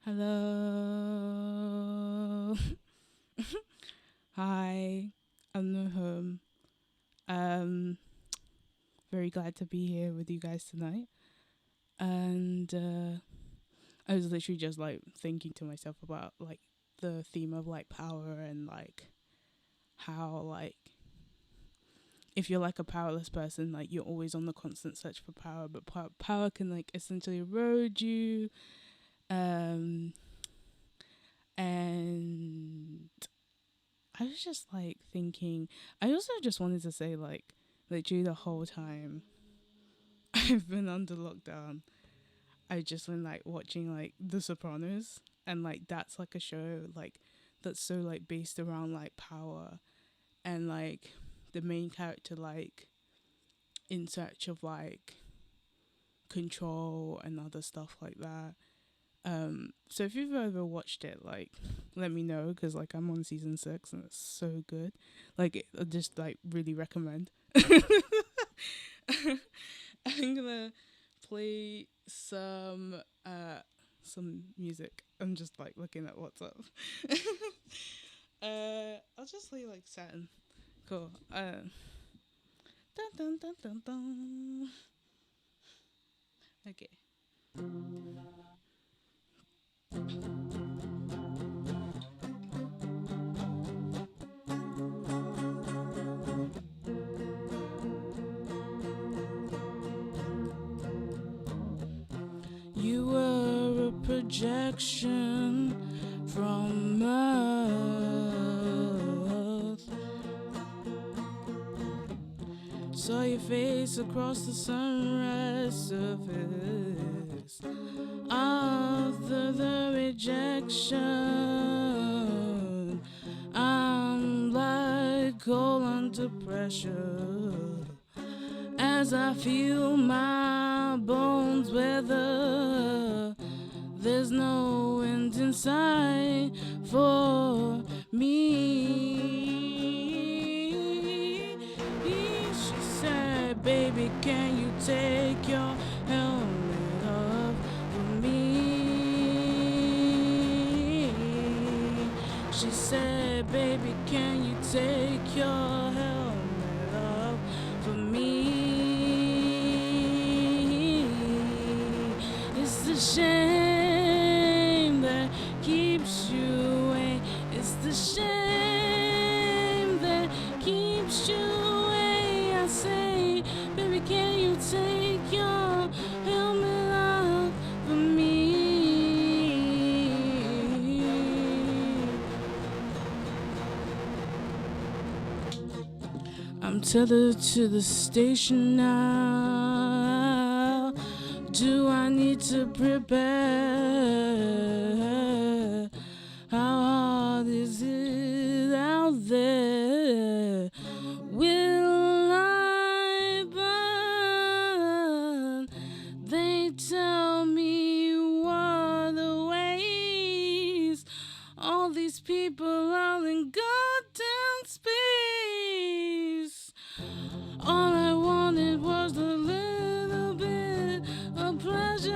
Hello. Hi, I'm Mohammed. Very glad to be here with you guys tonight. And I was literally just like thinking to myself about like the theme of like power and like how like if you're like a powerless person, like you're always on the constant search for power, but power can like essentially erode you. And I was just like thinking, I also just wanted to say like literally the whole time I've been under lockdown, I've just been like watching like The Sopranos, and like that's like a show like that's so like based around like power, and like the main character like in search of like control and other stuff like that. So if you've ever watched it, like let me know, because like I'm on season 6 and it's so good. Like I just like really recommend. I'm gonna play some music. I'm just like looking at what's up. I'll just play like Saturn. Cool. Dun dun dun dun dun. Okay. You were a projection from Earth. Saw your face across the sunrise surface. After the rejection, I'm like coal under pressure as I feel my bones weather. There's no end in sight for me. She said, baby, can you take your helmet off for me? She said, baby, can you take your helmet off for me? It's the shame that keeps you away. It's the shame that keeps you away. I say, baby, can you take your helmet off for me? I'm tethered to the station now. Do I need to prepare? How hard is it out there? Will I burn? They tell me what a waste. All these people out in goddamn space. All I wanted was a little bit of pleasure,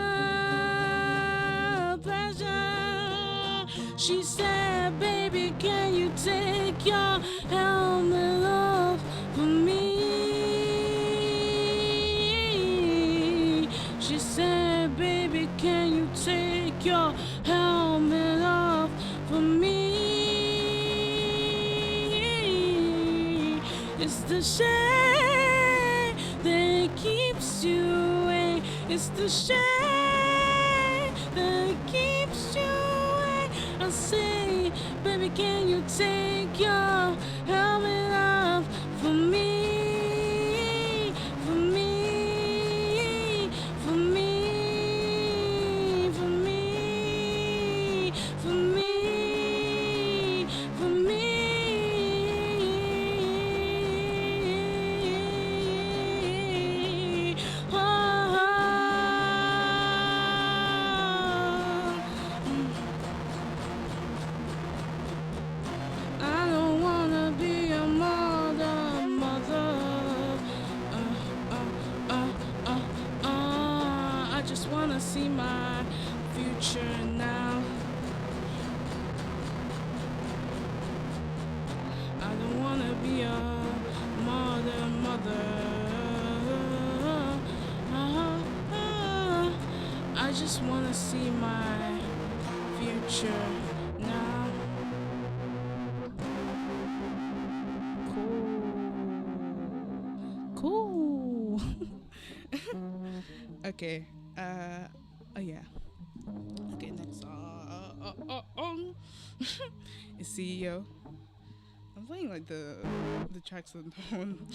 pleasure. She said, baby, can you take your helmet off for me? She said, baby, can you take your helmet off for me? It's the shade that keeps you away. It's the shade that keeps you away. I say, baby, can you take your helmet off for me? For me, for me, for me, for me, for me. I don't wanna be a mother, mother. I just wanna see my future now. I don't wanna be a mother, mother. I just wanna see my future now. Cool. Okay. Oh yeah. Okay. Next. Is CEO. I'm playing like the tracks on tone.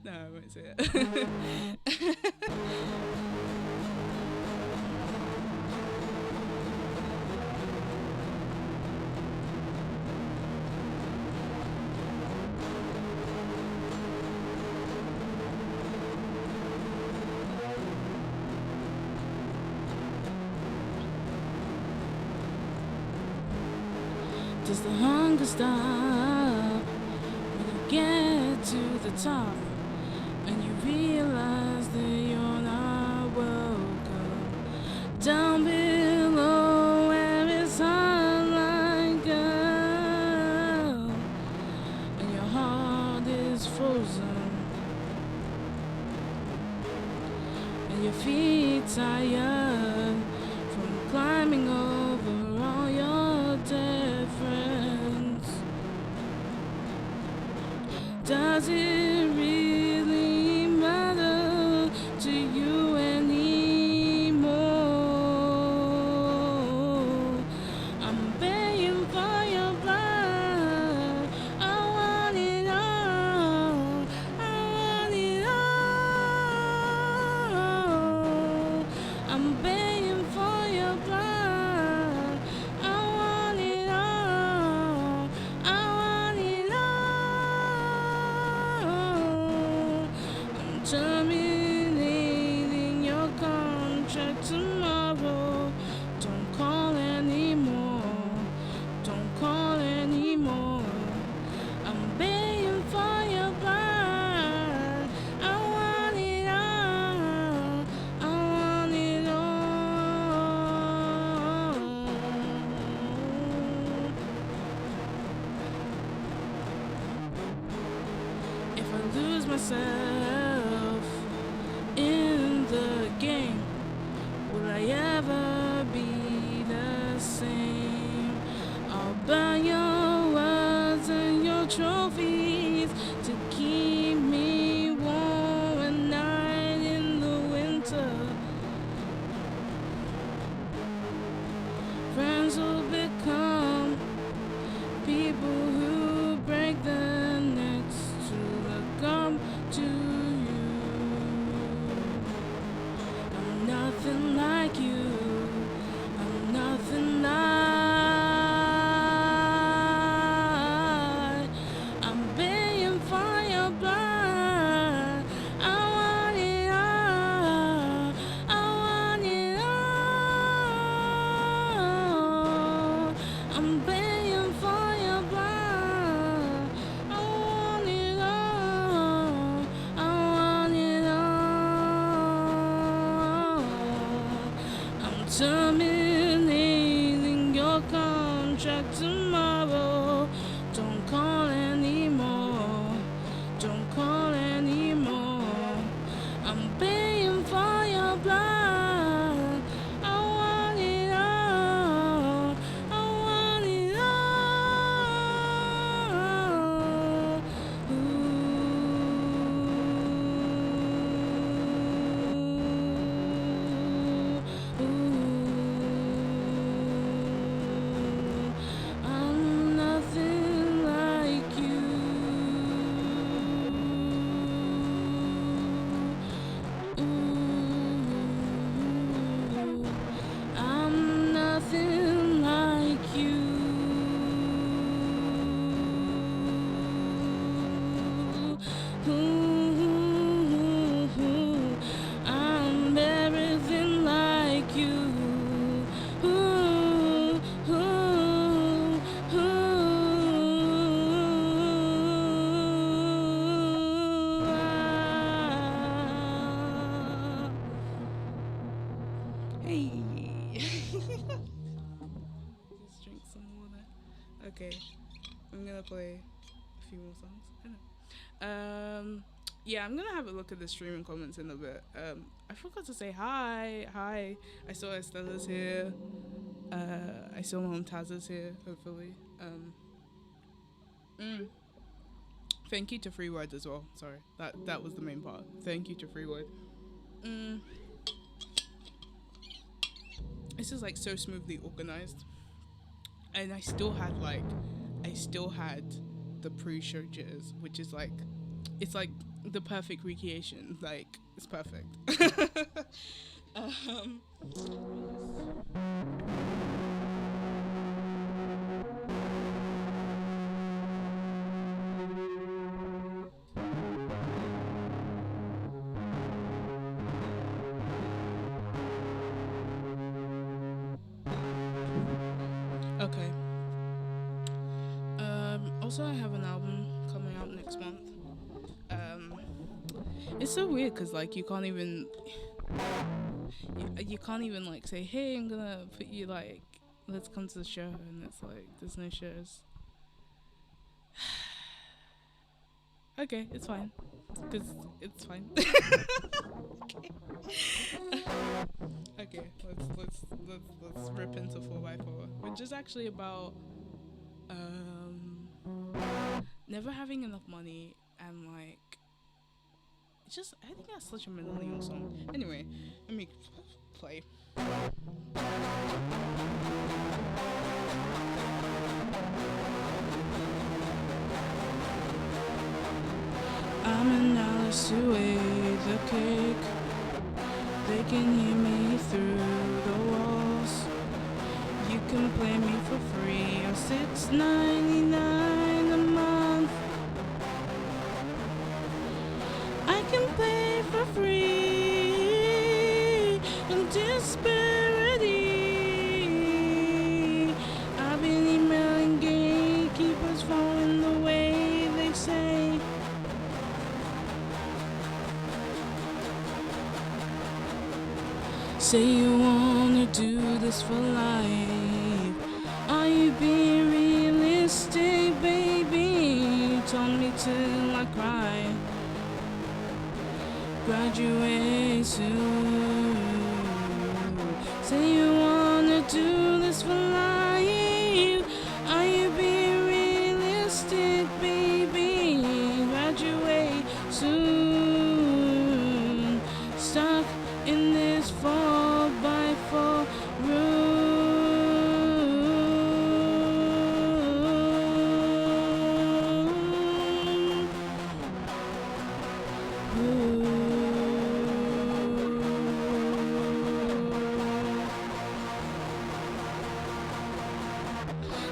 No, I won't say it. Does the hunger stop when you get to the top and you realize that you're not welcome? Down below where it's hot like hell and your heart is frozen and your feet tired from climbing over all your dead friends. Does it really matter to you anymore? I'm begging for your blood. I want it all. I want it all. I'm begging for your blood. I want it all. I want it all. I'm terminating your contract tomorrow. Don't call anymore. Don't call anymore. I'm begging for your blood. I want it all. I want it all. If I lose myself in the game, will I ever be the same? I'll burn your words and your trophies to keep me warm at night in the winter. Friends will become people who break their necks to look up to you. I'm nothing like you. I'm nothing like. I'm begging for your blood. I want it all. I want it all. I'm begging for your blood. I want it all. I want it all. I'm terminating your contract tomorrow. Don't call anymore. Don't call anymore. I'm begging for Hey. Just drink some water. Okay, I'm gonna play a few more songs. I know. Yeah, I'm gonna have a look at the streaming comments in a bit. I forgot to say hi. Hi. I saw Estella's here. I saw Momtaz's here. Hopefully. Thank you to Freeword as well. Sorry, that was the main part. Thank you to Freeword. This is like so smoothly organized, and I still had the pre-show jitters, which is like, it's like the perfect recreation. Like, it's perfect. Okay. Also, I have an album coming out next month. It's so weird because like you can't even like say, hey, I'm gonna put you like, let's come to the show, and it's like there's no shows. Okay, it's fine, because it's fine. Okay, let's rip into 4x4, which is actually about never having enough money, and like, it's just, I think that's such a millennial song. Anyway, let me play. I'm an Alice who ate the cake. They can hear me through the walls. You can play me for free or $6.99 a month. I can play for free in disparity. I've been emailing gatekeepers following the way they say. Say you wanna do this for life. Are you being realistic, baby? Told me till I cry. Graduate soon. Say you wanna do this for life. Are you being realistic, baby? Graduate soon. Stuck in this 4x4 room.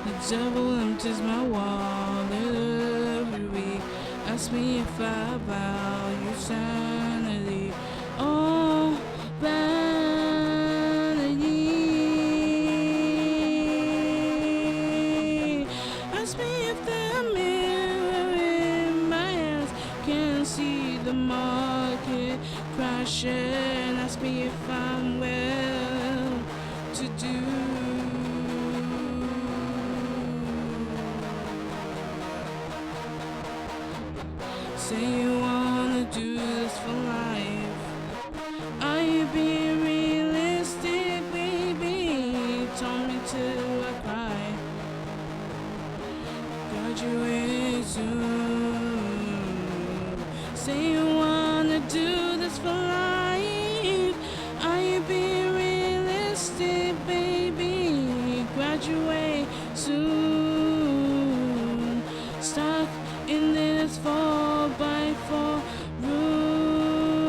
The devil empties my wallet every week. Ask me if I value sanity. Oh, vanity. Ask me if the mirror in my hands can see the market crashing. Ask me if I'm well to do. Say you wanna do this for life. Are you being realistic, baby? Told me till I cry. Graduate soon. Say you wanna do this for life. Are you being realistic, baby? Graduate soon. Stuck in this 4x4 room.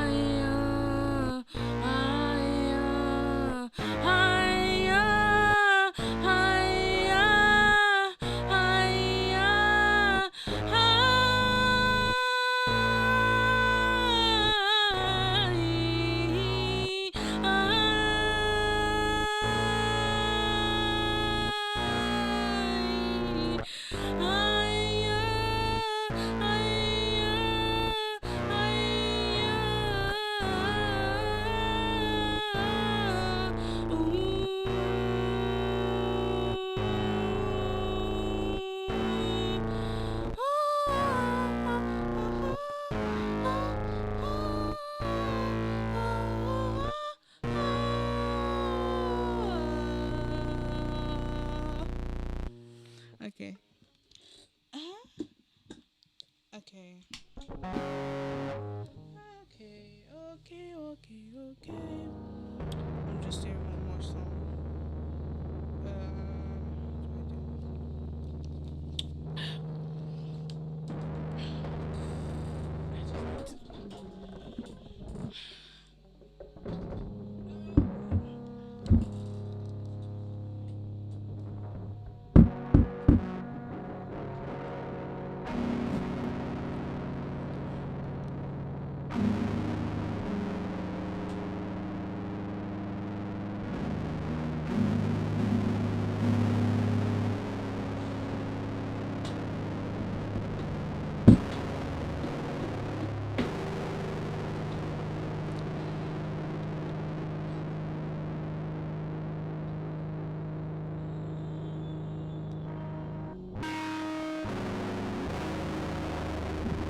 ah, ah. Okay, okay. I'm just doing one more song.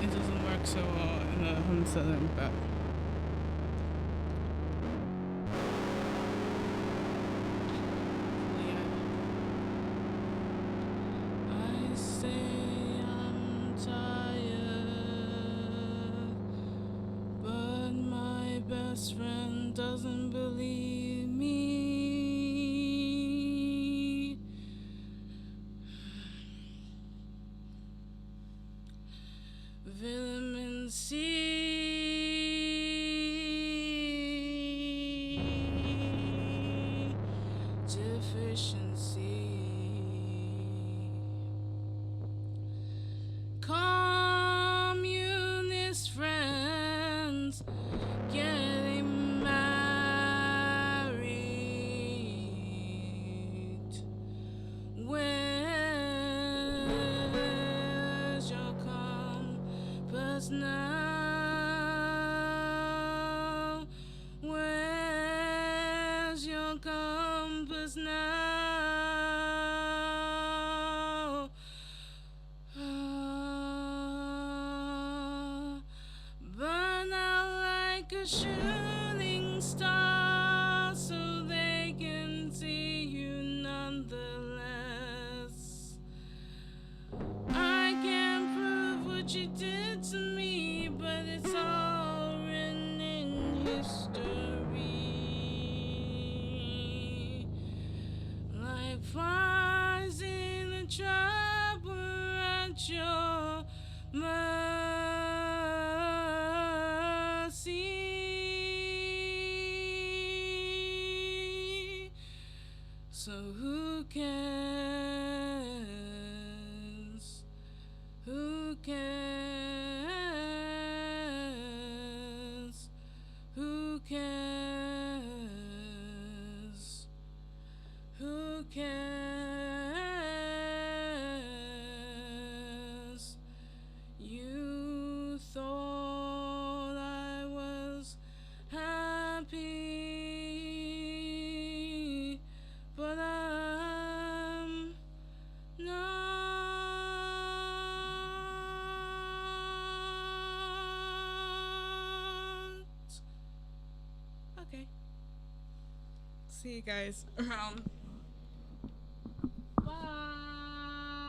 It doesn't work so well in a home setting, but yeah. I say I'm tired, but my best friend doesn't believe me. Vitamin C deficiency. Communist friends getting married. Where's your compass now? Where's your compass now? Burn out like a shooting star so they can see you nonetheless. I can't prove what you did to me, but it's all written in history. Like flies in a trap, we're at your mercy. So who cares? Who cares? Who cares? Who cares? You thought I was happy, but I'm not. Okay. See you guys around. Bye.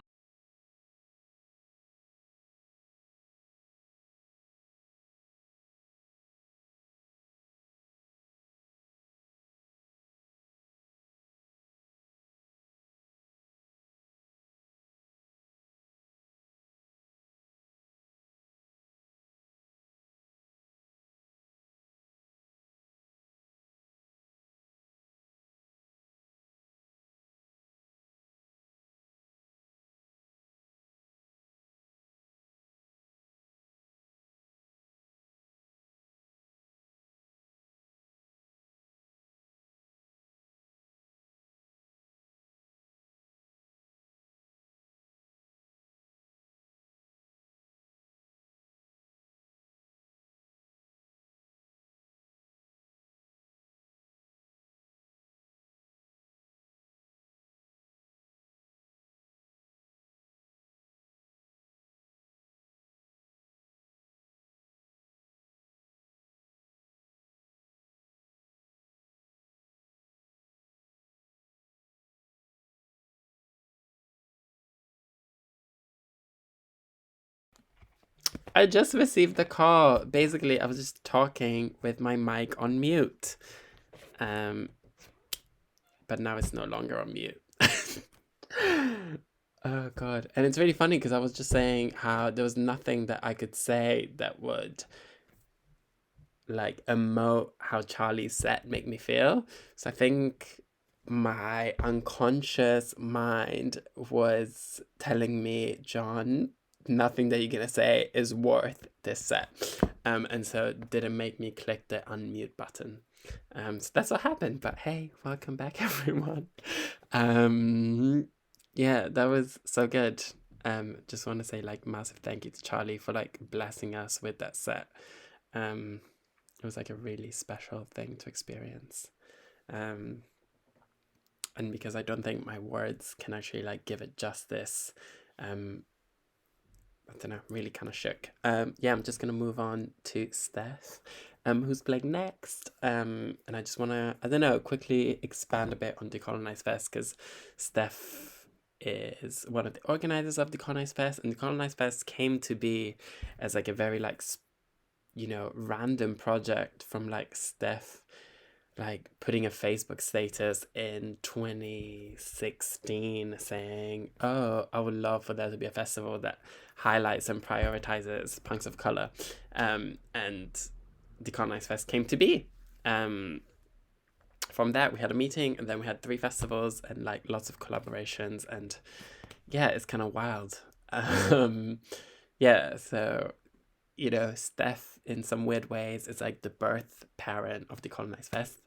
I just received the call. Basically, I was just talking with my mic on mute. Um, but now it's no longer on mute. Oh god. And it's really funny because I was just saying how there was nothing that I could say that would like emote how Charlie's set make me feel. So I think my unconscious mind was telling me, Jon, nothing that you're gonna say is worth this set. And so it didn't make me click the unmute button. So that's what happened. But hey, welcome back everyone. Yeah, that was so good. Just want to say like massive thank you to Charlie for like blessing us with that set. It was like a really special thing to experience. And because I don't think my words can actually like give it justice, I don't know, really kind of shook. Yeah, I'm just gonna move on to Steph, who's playing next. And I just wanna, I don't know, quickly expand a bit on Decolonise Fest because Steph is one of the organizers of Decolonise Fest, and Decolonise Fest came to be as like a very like random project from like Steph like putting a Facebook status in 2016 saying, "Oh, I would love for there to be a festival that highlights and prioritizes punks of color," and Decolonise Fest came to be. From that, we had a meeting, and then we had 3 festivals and like lots of collaborations, and yeah, it's kind of wild. Yeah, so Steph, in some weird ways, is like the birth parent of Decolonise Fest.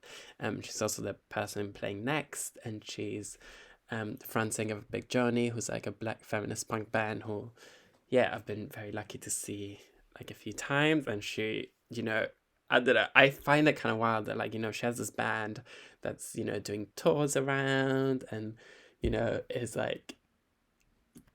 She's also the person playing next, and she's the front singer of Big Journey, who's like a black feminist punk band who, yeah, I've been very lucky to see like a few times. And she, I don't know, I find it kind of wild that like, she has this band that's, doing tours around and, is like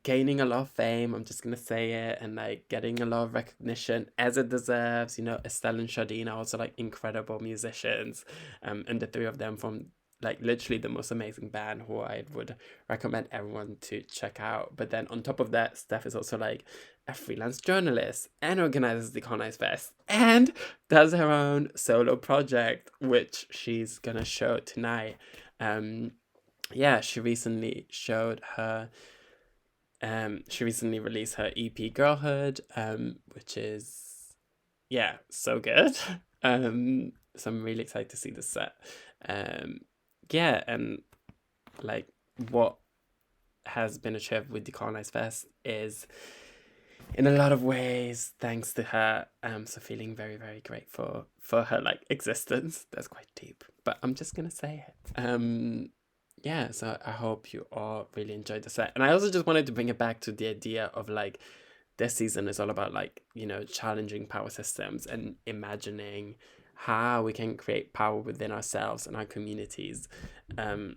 gaining a lot of fame, I'm just gonna say it, and like getting a lot of recognition as it deserves. Estelle and Shadine are also like incredible musicians, and the 3 of them from like literally the most amazing band who I would recommend everyone to check out. But then on top of that, Steph is also like a freelance journalist and organizes the Decolonise Fest and does her own solo project, which she's gonna show tonight. Yeah, she recently released her EP Girlhood, which is, yeah, so good. So I'm really excited to see the set. Yeah, and like what has been achieved with Decolonise Fest is in a lot of ways thanks to her. So feeling very, very grateful for her like existence. That's quite deep, but I'm just gonna say it. Yeah, so I hope you all really enjoyed the set. And I also just wanted to bring it back to the idea of like this season is all about like, challenging power systems and imagining how we can create power within ourselves and our communities. And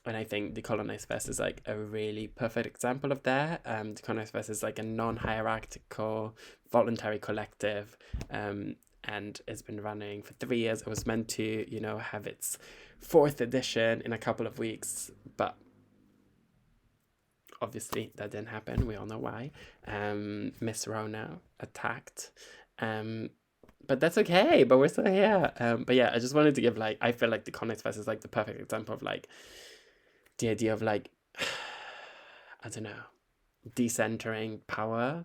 I think Decolonise Fest is like a really perfect example of that. Decolonise Fest is like a non-hierarchical, voluntary collective. And it's been running for 3 years. It was meant to, have its 4th edition in a couple of weeks, but obviously that didn't happen. We all know why. Miss Rona attacked. But that's okay. But we're still here. But yeah, I just wanted to give like, I feel like Decolonise Fest is like the perfect example of like the idea of like, I don't know, decentering power,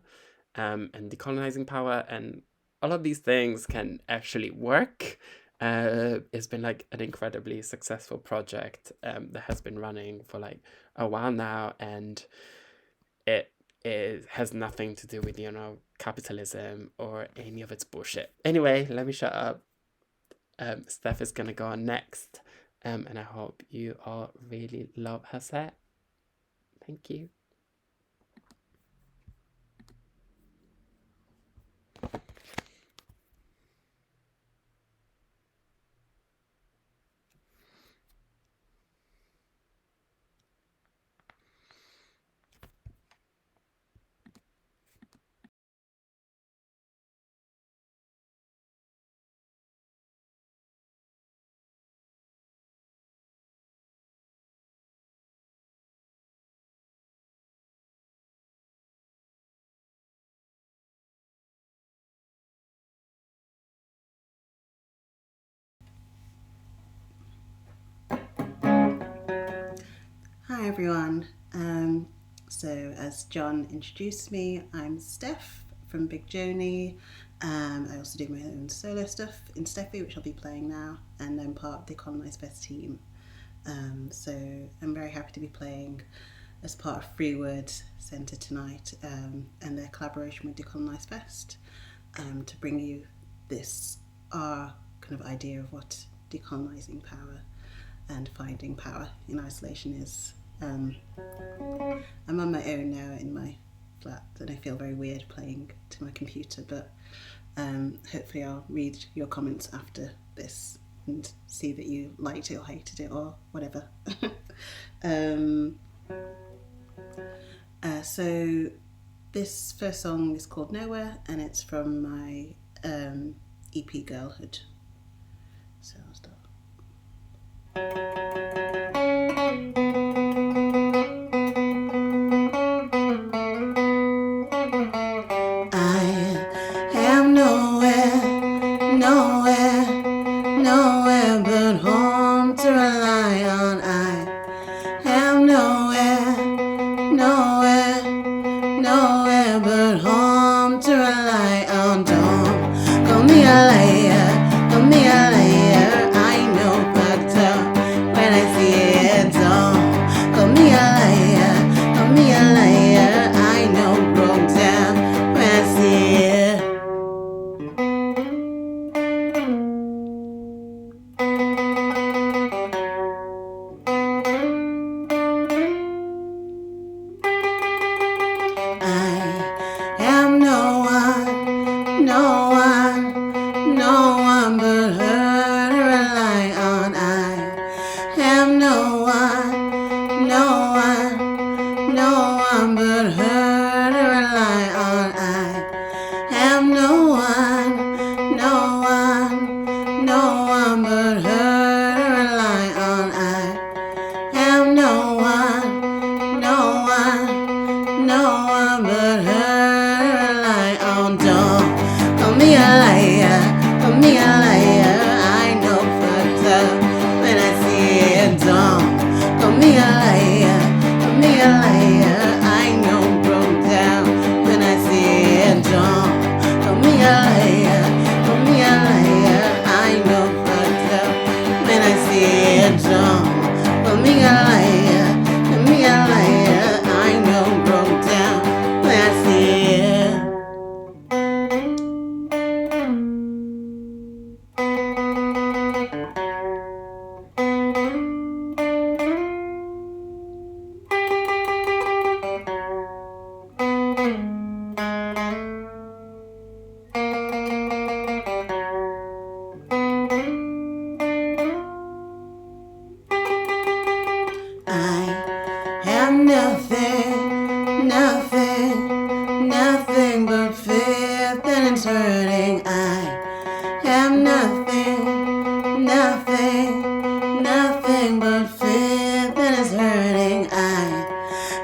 and decolonizing power, and all of these things can actually work. It's been like an incredibly successful project that has been running for like a while now, and it has nothing to do with capitalism or any of its bullshit. Anyway, let me shut up. Steph is gonna go on next, and I hope you all really love her set. Thank you. Hi everyone. So as Jon introduced me, I'm Steph from Big Joni. I also do my own solo stuff in Steffi, which I'll be playing now, and I'm part of the Decolonise Fest team. So I'm very happy to be playing as part of Free Word Centre tonight, and their collaboration with Decolonise Fest, to bring you this our kind of idea of what decolonising power and finding power in isolation is. I'm on my own now in my flat, and I feel very weird playing to my computer, but hopefully I'll read your comments after this and see that you liked it or hated it or whatever. So this first song is called Nowhere, and it's from my EP Girlhood. So I'll start. I am nowhere, nowhere, nowhere but home to rely on. I am nowhere, nowhere, nowhere but home to rely on. Don't call me a liar, call me a liar. I know fucked up when I see it. Don't call me a liar, call me a liar. I know broke down when I see it. I am no one, no one, no one but her to rely on. I am no one, no one, no one but her to rely on. I am no one, no one, no one but her to rely on. I am no one, no one, no one but her to rely on. Don't call me a liar, call me a liar. I know fucked up when I see it. Don't call me a liar, call me a liar. I know broke down when I see it. Don't call me a liar, call me a liar. I know fucked up when I see it. Don't call me a liar, call me a liar. I know broke down when I see it. I am nothing, nothing, nothing but fear that is hurting. I am nothing, nothing, nothing but fear that is hurting. I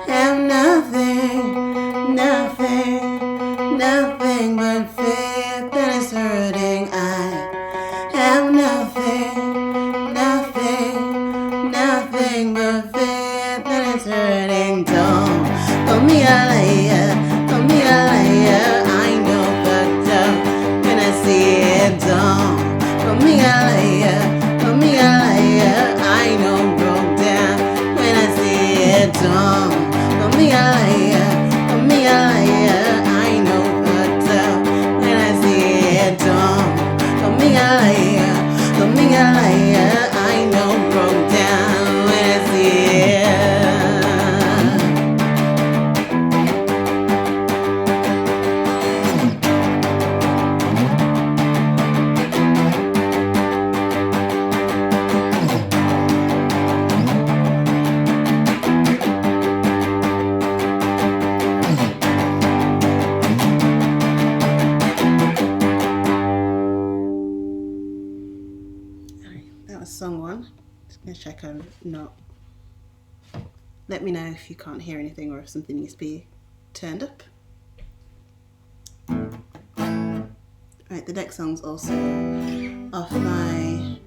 am nothing, nothing, nothing but fear that is hurting. I am nothing, nothing, nothing but fear that is hurting. Don't call me a liar, call me a liar. I know fucked up when I see it. Don't call me a liar, call me a liar. I know broke down when I see it. Don't call me a liar, call me a liar. I know fucked up when I see it. Don't call me a liar, call me a liar. I know broke down when I see it. That was song one. Just gonna check I'm not. Let me know if you can't hear anything or if something needs to be turned up. Right, the next song's also off my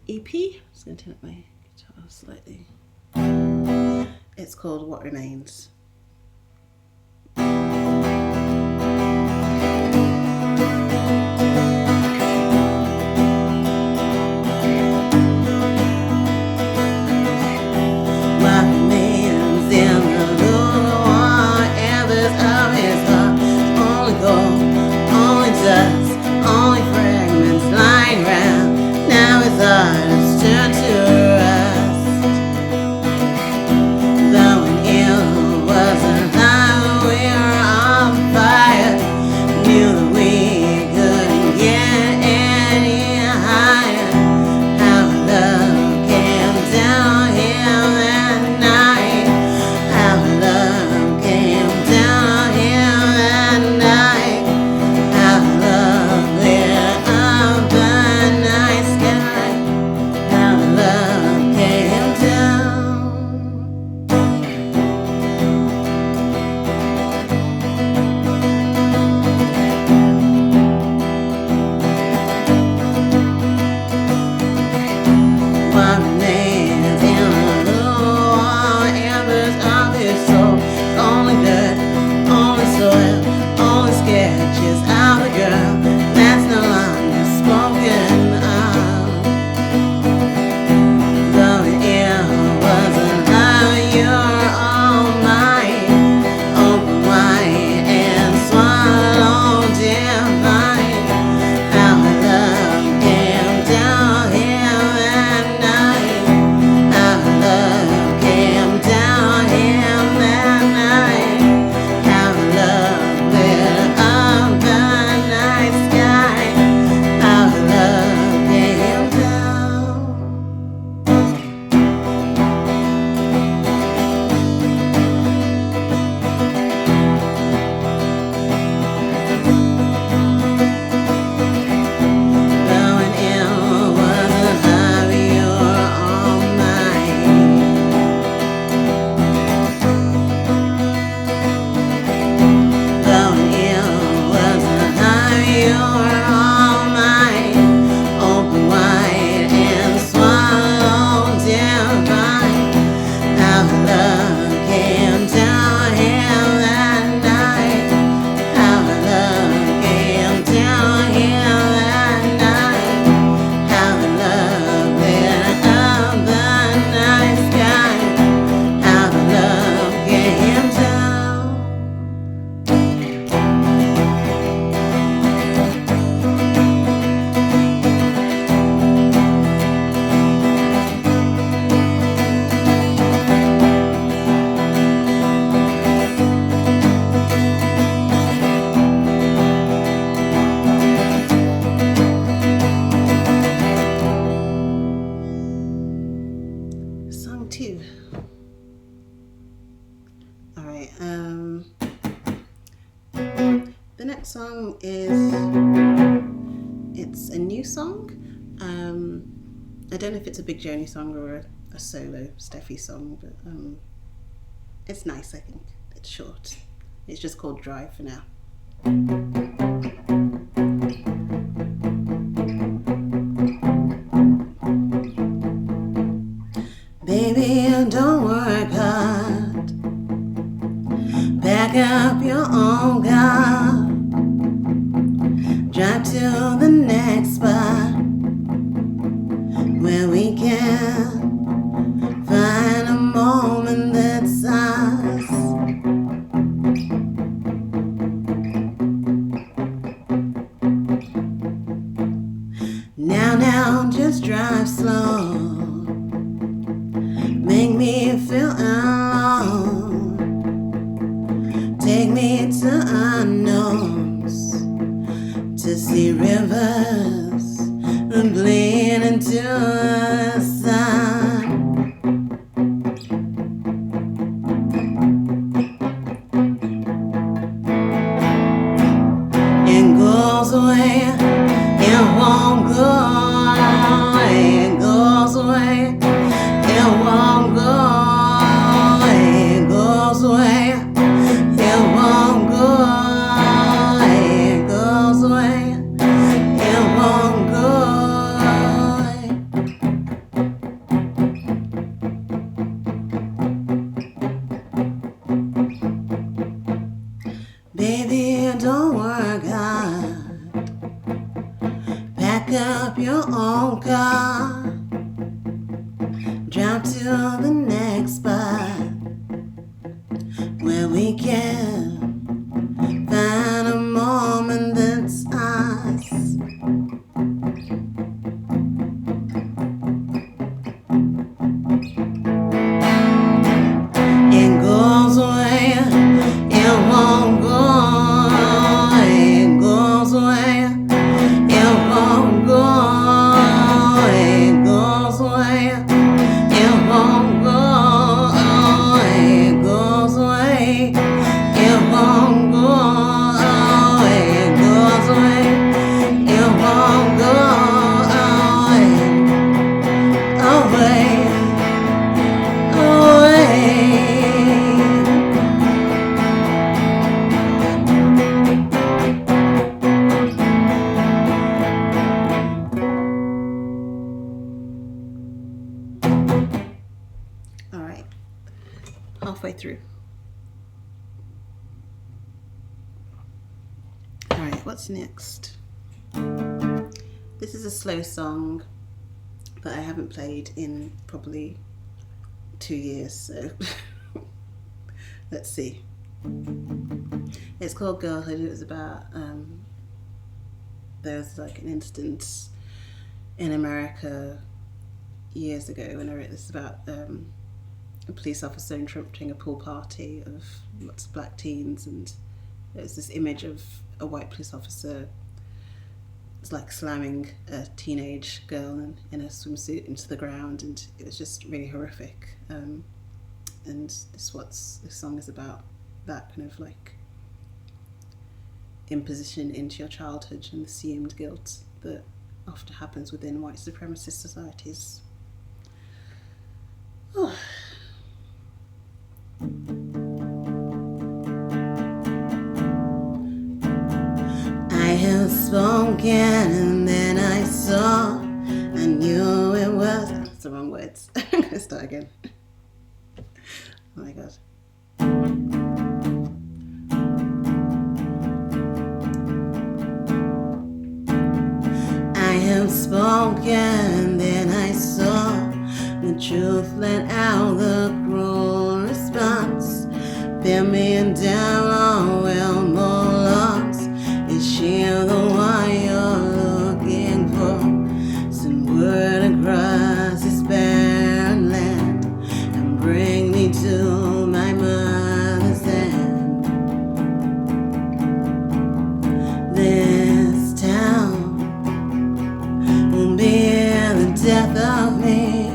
EP. I'm just gonna turn up my guitar slightly. It's called What Remains. What remains in the lukewarm embers of his heart? Only gold, only dust, only fragments lying round. Now his heart has turned to rust. Though an ill wasn't alive, we were on fire. Knew that we couldn't get any higher. How love came down here that night. How love came down here that night. How love lit up the night sky. How love came down. What remains in the lukewarm embers of his soul? Only dirt, only soil, only sketches of the girl that's no longer spoken of. Though the ill was alive, you're all mine, open wide and swallowed divine. How love came down here that night. How love came down here that night. How love lit up the night sky. How love came down. Though an ill was alive, you're all mine. Though an ill was alive, you're all mine. Open wide and swallowed divine. How love came down here that night. How love came down here that night. How love lit up the night sky. How love came down. Song 2. All right. The next song it's a new song. I don't know if it's a Big Journey song or a solo Steffi song, but it's nice. I think it's short. It's just called Drive for now. Baby, don't work hard. Pack up your own car. Drive to the next spot where we can find a moment that's ours. Now, just drive slow. Make me feel alone. Take me to unknowns, to see rivers bleed into the sun. It goes away, it won't go away. It goes away, it won't go away. It goes away, it won't go away. It goes away, it won't don't work hard. Pack up your own car. Drive to the next spot where we can find a moment that's us. It goes away, it won't go. It goes away, it won't go. It goes away, it won't go. It goes away, it won't go. It goes away, it won't go. Away, away. All right, halfway through. All right, what's next? This is a slow song that I haven't played in probably 2 years, so let's see. It's called Girlhood. It was about, there was like an instance in America years ago when I wrote this about a police officer interrupting a pool party of lots of black teens, and there was this image of a white police officer like slamming a teenage girl in a swimsuit into the ground, and it was just really horrific. And this song is about, that kind of like imposition into your childhood and assumed guilt that often happens within white supremacist societies. Oh. I have spoken and then I saw, I knew it was, that's the wrong words. I'm gonna start again. Oh my god. I have spoken and then I saw, the truth let out the cruel response. Bear me down on well more lost. Is she the one you're looking for? Send word across this barren land and bring me to my mother's land. This town will be the death of me.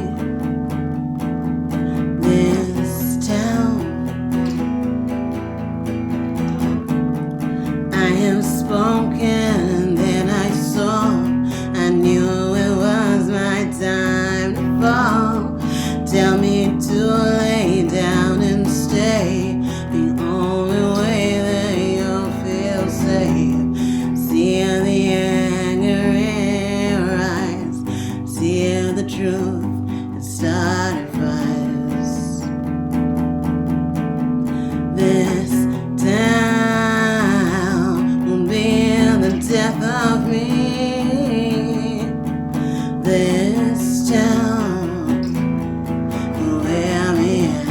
This town, I have spoken and then I saw, I knew it was my time to fall. Tell me to lay down and stay, the only way that you'll feel safe. See the anger in your eyes, see the truth that started fires. This town will be the death of me. This town will wear me out.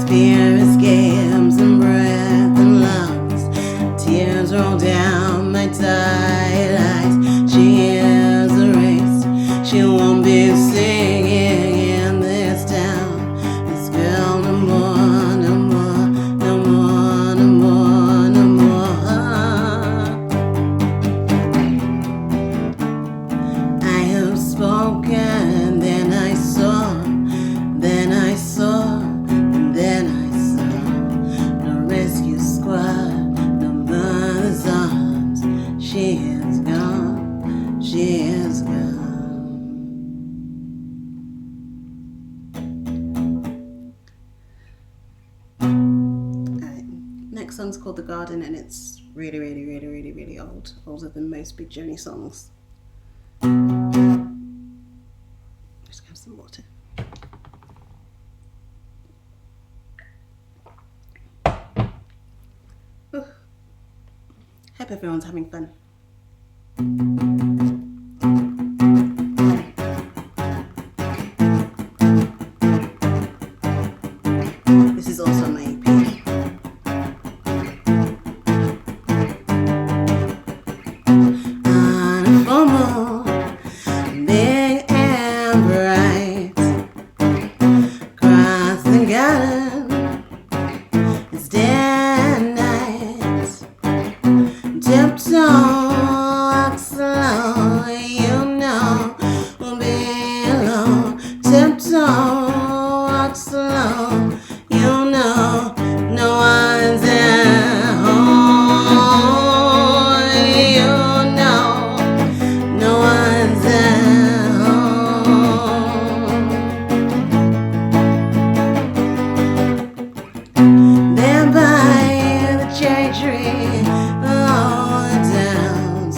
Spirits, games, and breath and lungs. Tears roll down my tired eyes. She is erased. She won't be singing in this town. This girl no more, no more, no more, no more, no more. I have spoken, then I saw, then I saw. Then I saw the rescue squad, the mother's arms. She is gone, she is gone. song's called The Garden, and it's really, really, really, really, really old. Older than most Big Journey songs. Just have some water. Ooh. Hope everyone's having fun. This is also my EP. On a full moon, big and bright, across the garden, it's dead night. Tiptoe, walk slow, you know we'll be alone. Tiptoe, walk slow, you know no one's at home. You know no one's at home. There by the cherry tree, all the downs,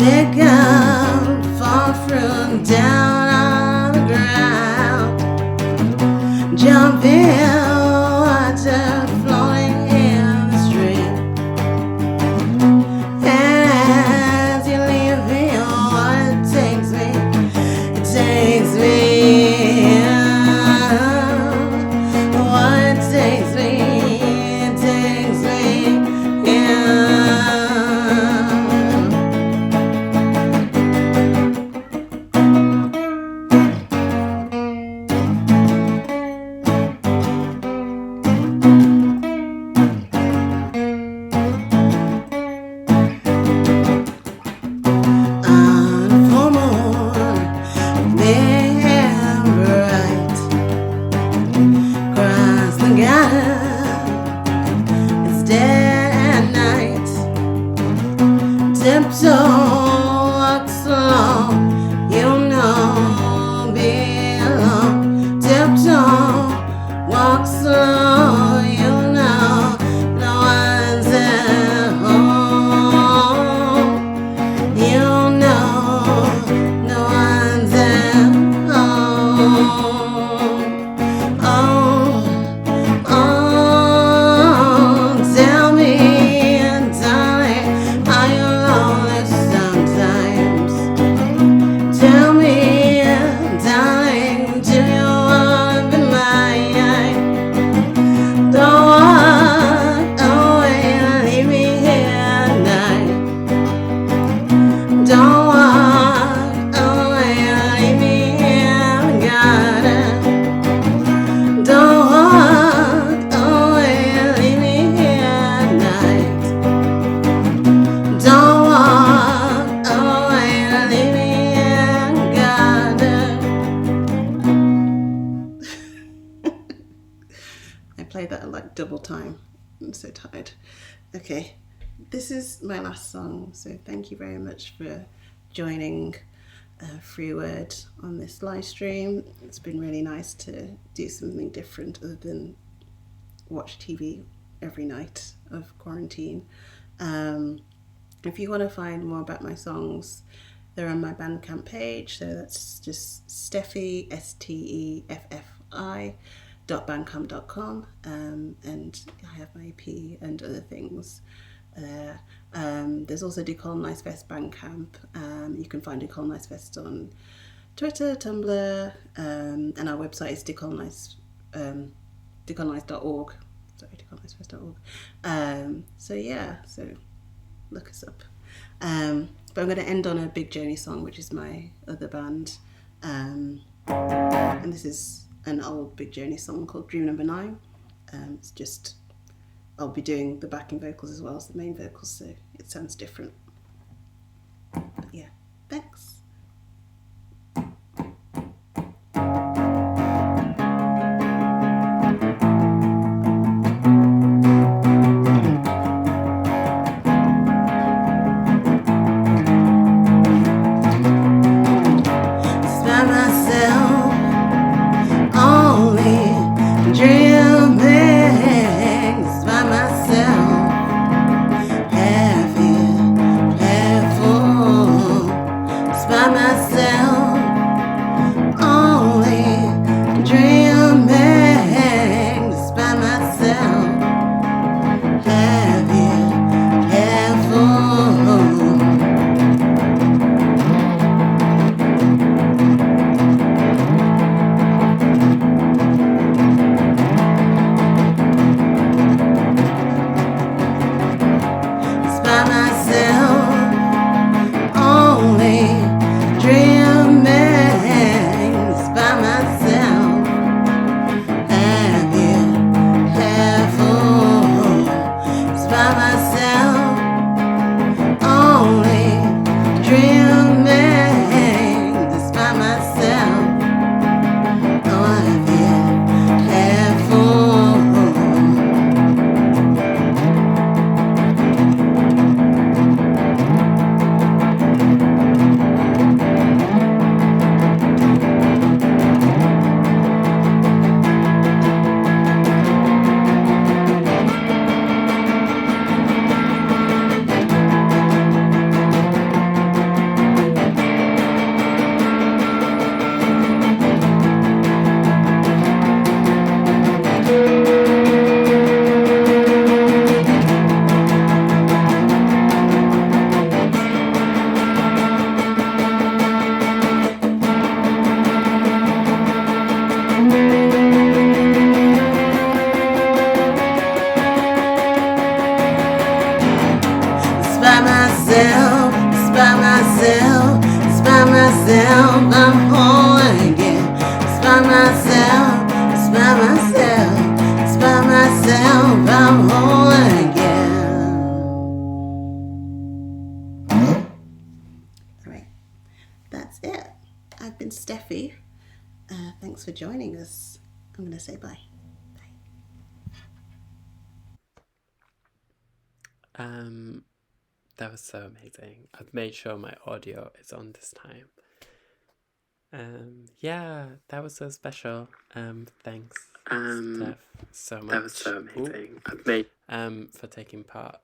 pick up, fall fruit down on the ground. Jump in, water flowing in the stream. And as you leave me, what it takes me, it takes me. What it takes me, it takes me. On a full moon, big and bright, across the garden, it's dead at night. Tiptoe, walk slow, you know, be alone. Tiptoe, walk slow, you know, no one's at home. You know, no one's at home. Oh, tell me, darling, are you lonely sometimes? Tell me, darling, do you wanna be mine? Don't walk away and leave me here tonight. Don't walk away and leave me here in the garden. Don't walk away and leave me here tonight. Don't walk away and leave me here in the garden. I played that at like double time. I'm so tired. Okay, this is my last song, so thank you very much for joining Free Word on this live stream. It's been really nice to do something different other than watch TV every night of quarantine. If you want to find more about my songs, they're on my Bandcamp page, so that's just Steffi, STEFFI .bandcamp.com, and I have my EP and other things there. There's also Decolonise Fest Bandcamp. You can find Decolonise Fest on Twitter, Tumblr, and our website is decolonise.org. Sorry, decolonisefest.org. So yeah, so look us up. But I'm going to end on a Big Journey song, which is my other band, and this is an old Big Journey song called Dream Number 9. It's just, I'll be doing the backing vocals as well as the main vocals, so it sounds different. But yeah, thanks. By myself, only dreaming. By myself. by myself, only dreaming, just by myself. Have you careful? Just by myself, only dreaming, just by myself. Have you careful? Just by myself, only dreaming, just by myself. Oh, have you careful? Just by myself, just by myself, just by myself, I'm whole again. Just by myself, just by myself, just by myself, I'm whole again. All right, that's it. I've been Steffi. Thanks for joining us. I'm going to say bye. That was so amazing. I've made sure my audio is on this time. Yeah, that was so special. Thanks, Steph, so much. That was so amazing. I've made for taking part.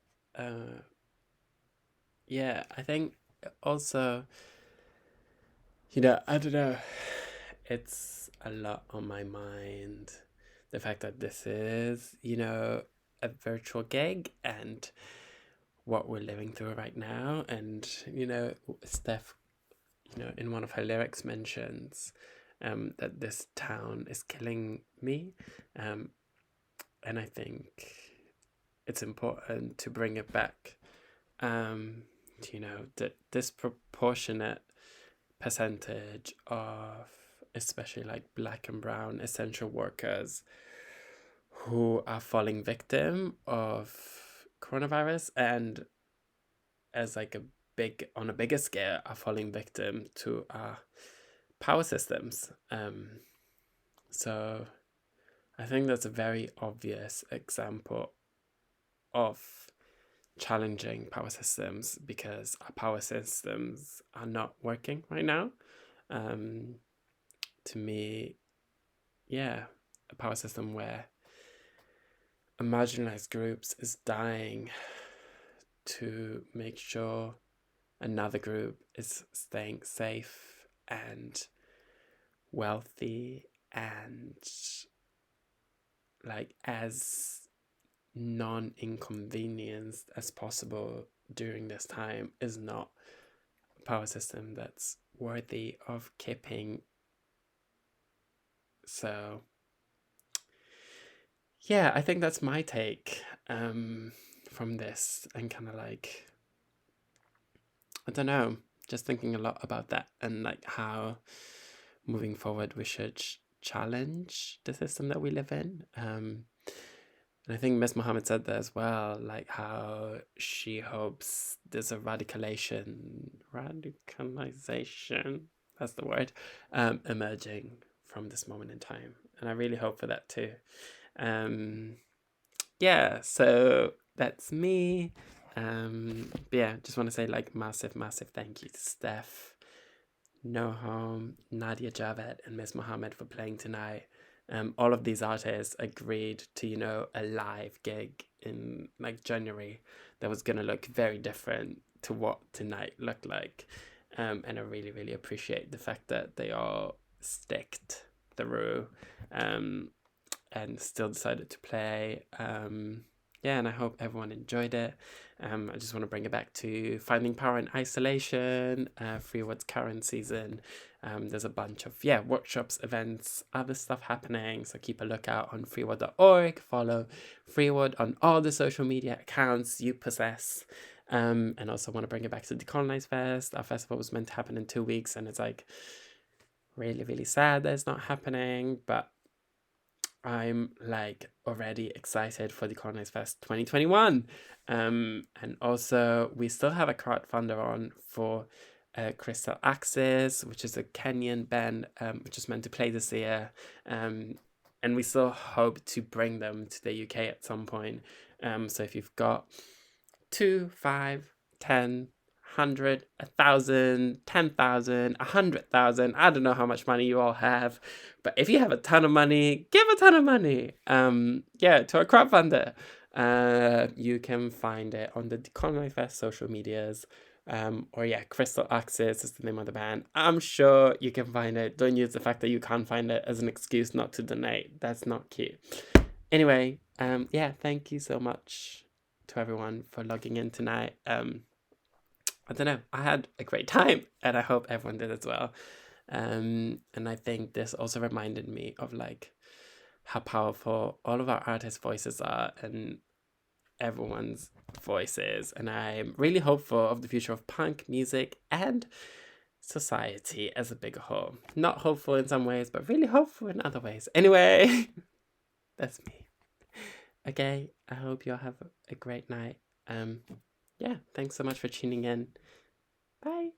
Yeah, I think also, I don't know, it's a lot on my mind. The fact that this is, a virtual gig and what we're living through right now. And, Steph, in one of her lyrics mentions that this town is killing me. And I think it's important to bring it back. The disproportionate percentage of especially like Black and brown essential workers who are falling victim of coronavirus, and as like on a bigger scale are falling victim to our power systems. So I think that's a very obvious example of challenging power systems, because our power systems are not working right now. To me, a power system where a marginalized groups is dying to make sure another group is staying safe and wealthy and like as non-inconvenienced as possible during this time is not a power system that's worthy of keeping. So yeah, I think that's my take from this, and kind of like, I don't know, just thinking a lot about that and like how moving forward we should challenge the system that we live in. And I think Miss Mohammed said that as well, like how she hopes there's a radicalization, that's the word, emerging from this moment in time. And I really hope for that too. So that's me. Just want to say like massive thank you to Steph, Noham, Nadia Javed, and Miss Mohammed for playing tonight. All of these artists agreed to, a live gig in like January that was gonna look very different to what tonight looked like. And I really, really appreciate the fact that they all sticked through and still decided to play. Yeah, and I hope everyone enjoyed it. I just want to bring it back to finding power in isolation, Freewood's current season. There's a bunch of workshops, events, other stuff happening. So keep a lookout on freewood.org. Follow Freewood on all the social media accounts you possess. And also want to bring it back to Decolonise Fest. Our festival was meant to happen in 2 weeks, and it's like really, really sad that it's not happening. But I'm like already excited for Decolonise Fest 2021. And also we still have a crowdfunder on for Crystal Axis, which is a Kenyan band which is meant to play this year. And we still hope to bring them to the UK at some point. So if you've got 2, 5, 10, 100, 1,000, 10,000, 100,000. I don't know how much money you all have, but if you have a ton of money, give a ton of money. To a crowdfunder. You can find it on the Decolonise Fest social medias. Crystal Axis is the name of the band. I'm sure you can find it. Don't use the fact that you can't find it as an excuse not to donate. That's not cute. Anyway, thank you so much to everyone for logging in tonight. I don't know, I had a great time, and I hope everyone did as well. And I think this also reminded me of like how powerful all of our artists' voices are and everyone's voices. And I'm really hopeful of the future of punk music and society as a bigger whole. Not hopeful in some ways, but really hopeful in other ways. Anyway, that's me. Okay, I hope you all have a great night. Thanks so much for tuning in. Bye.